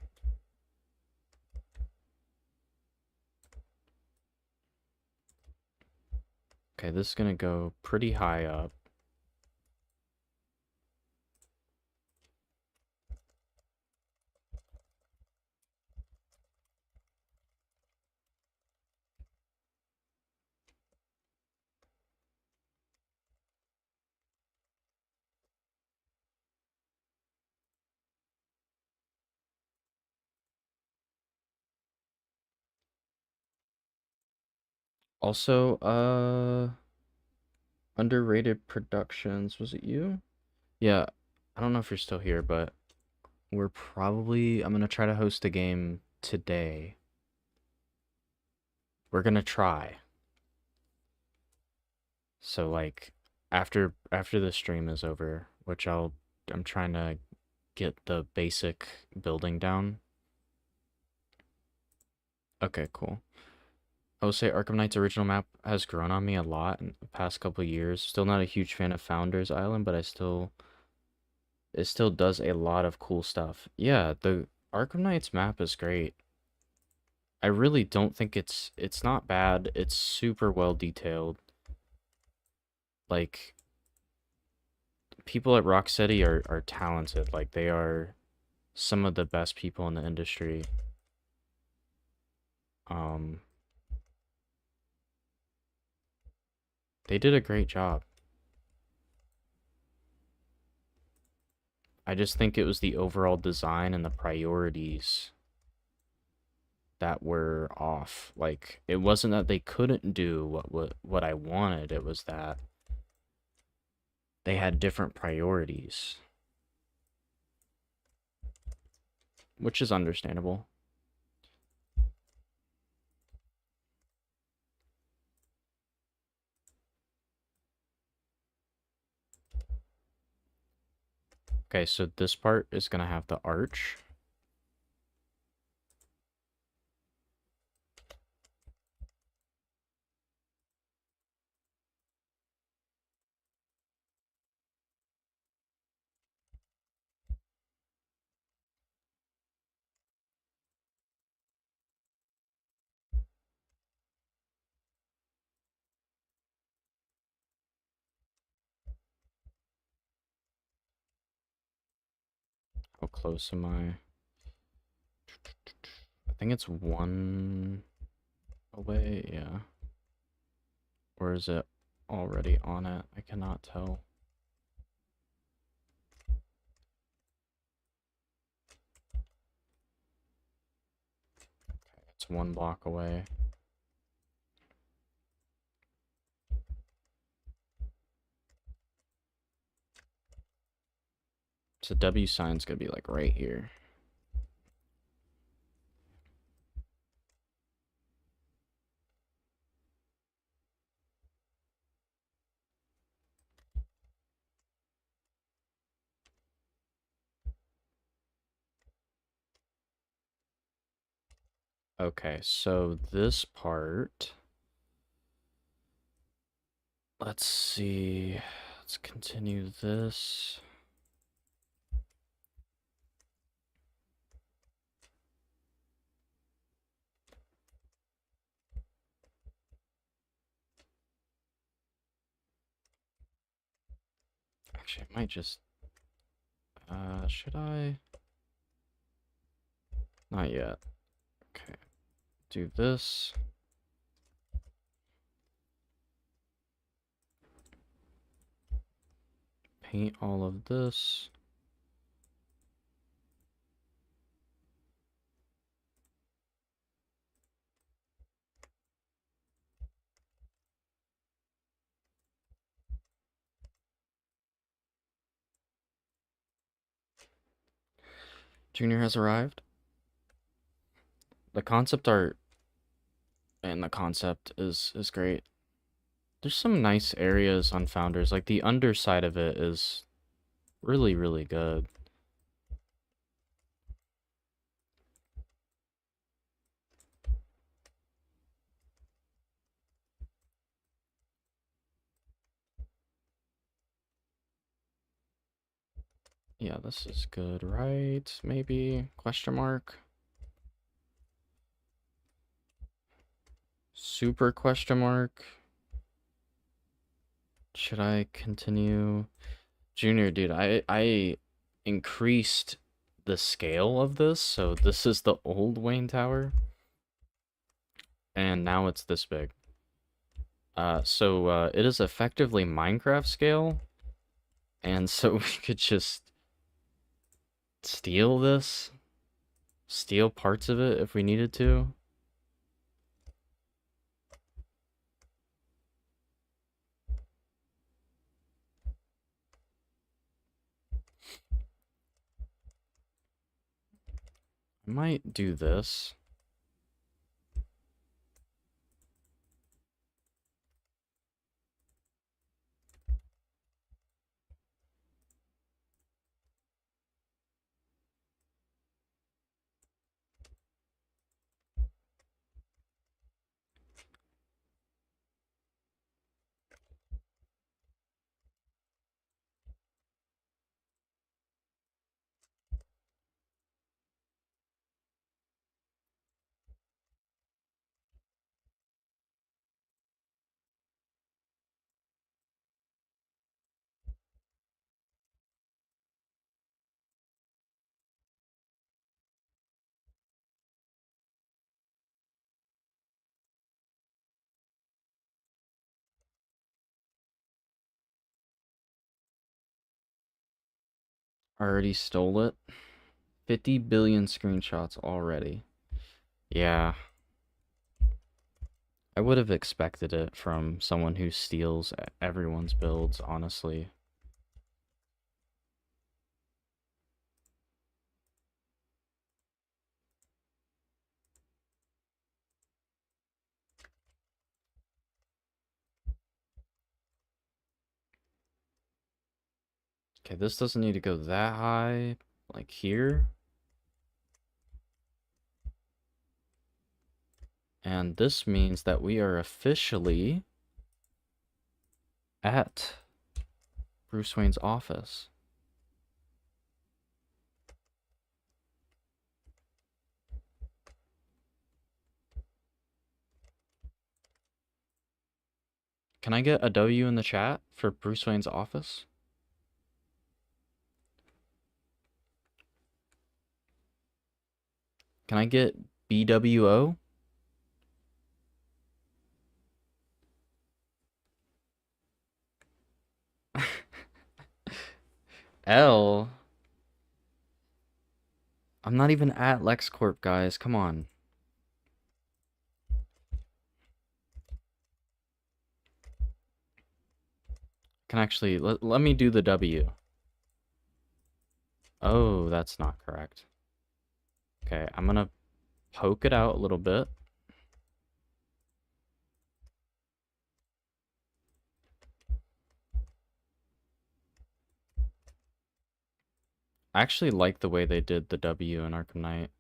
Okay, this is gonna go pretty high up. Also, underrated productions, was it you? Yeah, I don't know if you're still here, but I'm gonna try to host a game today. We're gonna try. So like after the stream is over, I'm trying to get the basic building down. Okay, cool. I will say Arkham Knight's original map has grown on me a lot in the past couple years. Still not a huge fan of Founders Island, but it still does a lot of cool stuff. Yeah, the Arkham Knight's map is great. I really don't think it's not bad. It's super well detailed. Like people at Rocksteady are talented. Like they are some of the best people in the industry. Um they did a great job. I just think it was the overall design and the priorities that were off. Like it wasn't that they couldn't do what I wanted, it was that they had different priorities, which is understandable. Okay, so this part is gonna have the arch. How close am I? I think it's one away, yeah. Or is it already on it? I cannot tell. It's one block away. So W sign's gonna be like right here. Okay, so this part, let's see. Let's continue this. Actually, I might just... should I? Not yet. Okay. Do this. Paint all of this. Junior has arrived. The concept art and the concept is great. There's some nice areas on Founders. Like the underside of it is really, really good. Yeah, this is good, right? Maybe? Question mark? Super question mark? Should I continue? Junior, dude, I increased the scale of this, so this is the old Wayne Tower, and now it's this big. So it is effectively Minecraft scale, and so we could just steal this, steal parts of it if we needed to. I might do this. Already stole it. 50 billion screenshots already. Yeah, I would have expected it from someone who steals everyone's builds, honestly. Okay, this doesn't need to go that high, like here. And this means that we are officially at Bruce Wayne's office. Can I get a W in the chat for Bruce Wayne's office? Can I get BWO? L? I'm not even at LexCorp, guys. Come on. Can actually, let me do the W. Oh, that's not correct. Okay, I'm gonna poke it out a little bit. I actually like the way they did the W in Arkham Knight.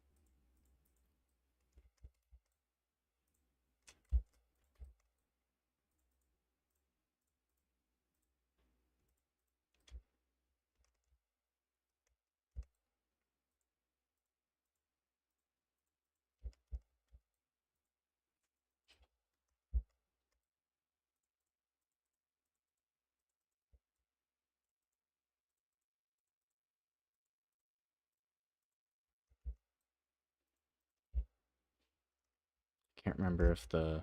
Can't remember if I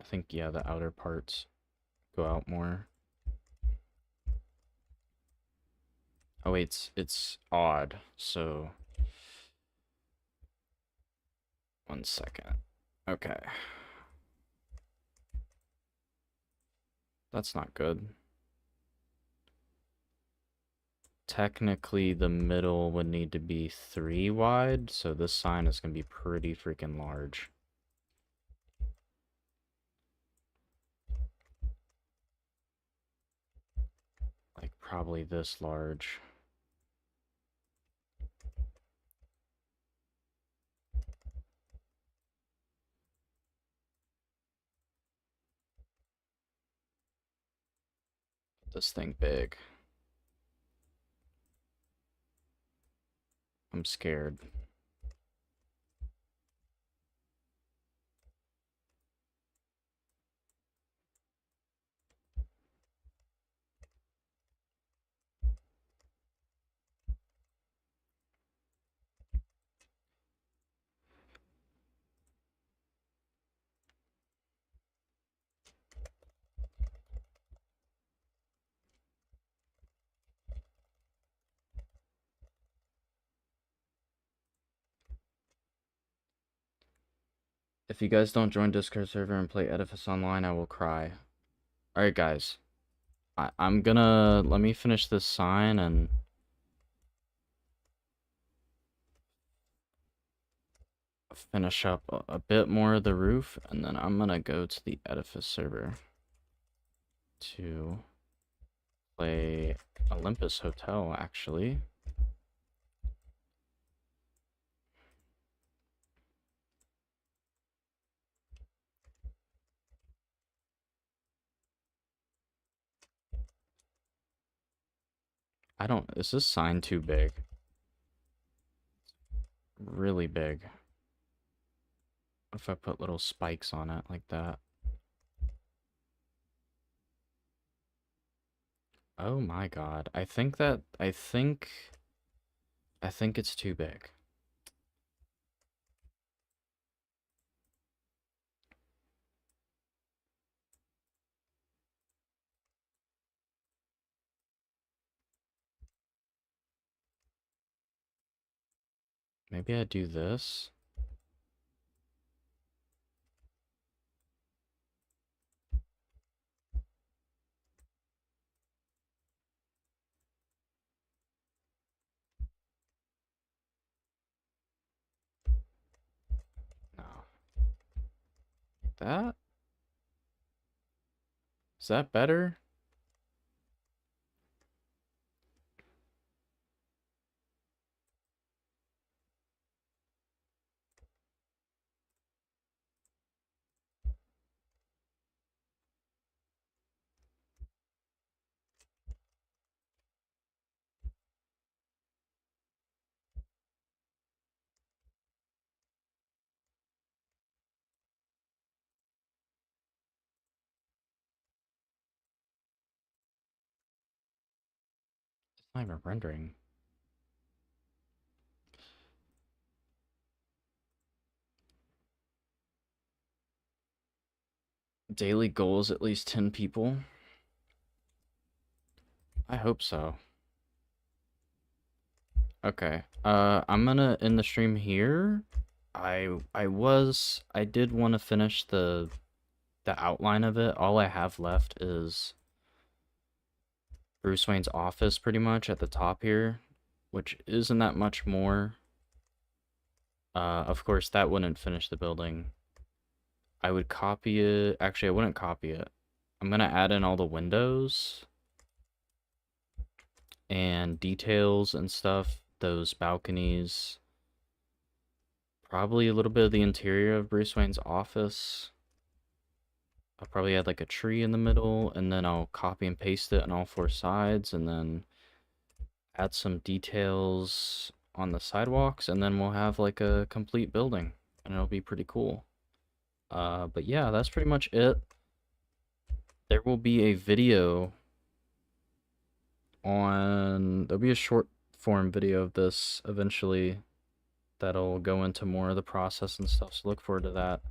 think, yeah, the outer parts go out more. Oh wait, it's odd, so 1 second. Okay. That's not good. Technically, the middle would need to be 3 wide, so this sign is going to be pretty freaking large. Like, probably this large. This thing big. I'm scared. If you guys don't join Discord server and play Edifice Online, I will cry. Alright, guys. I'm gonna... Let me finish this sign and... finish up a bit more of the roof, and then I'm gonna go to the Edifice server to play Olympus Hotel, actually. Is this sign too big? Really big. What if I put little spikes on it like that? Oh my god. I think it's too big. Maybe I do this. No. That? Is that better? It's not even rendering. Daily goals at least 10 people. I hope so. Okay. I'm gonna end the stream here. I did want to finish the outline of it. All I have left is Bruce Wayne's office pretty much at the top here, which isn't that much more. Of course that wouldn't finish the building. I would copy it. Actually, I wouldn't copy it. I'm gonna add in all the windows and details and stuff, those balconies. Probably a little bit of the interior of Bruce Wayne's office. I'll probably add like a tree in the middle, and then I'll copy and paste it on all 4 sides, and then add some details on the sidewalks, and then we'll have like a complete building, and it'll be pretty cool. But yeah, that's pretty much it. There will be a video there'll be a short form video of this eventually that'll go into more of the process and stuff, so look forward to that.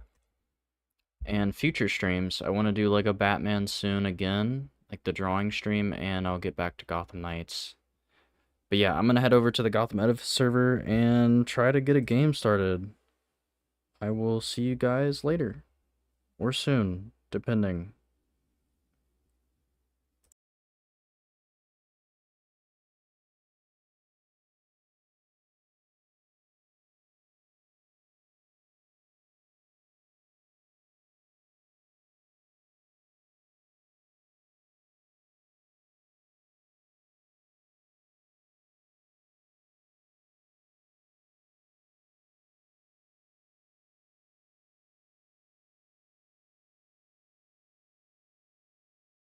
And future streams, I want to do like a Batman soon again, like the drawing stream, and I'll get back to Gotham Knights. But yeah, I'm gonna head over to the Gotham Edifice server and try to get a game started. I will see you guys later. Or soon, depending.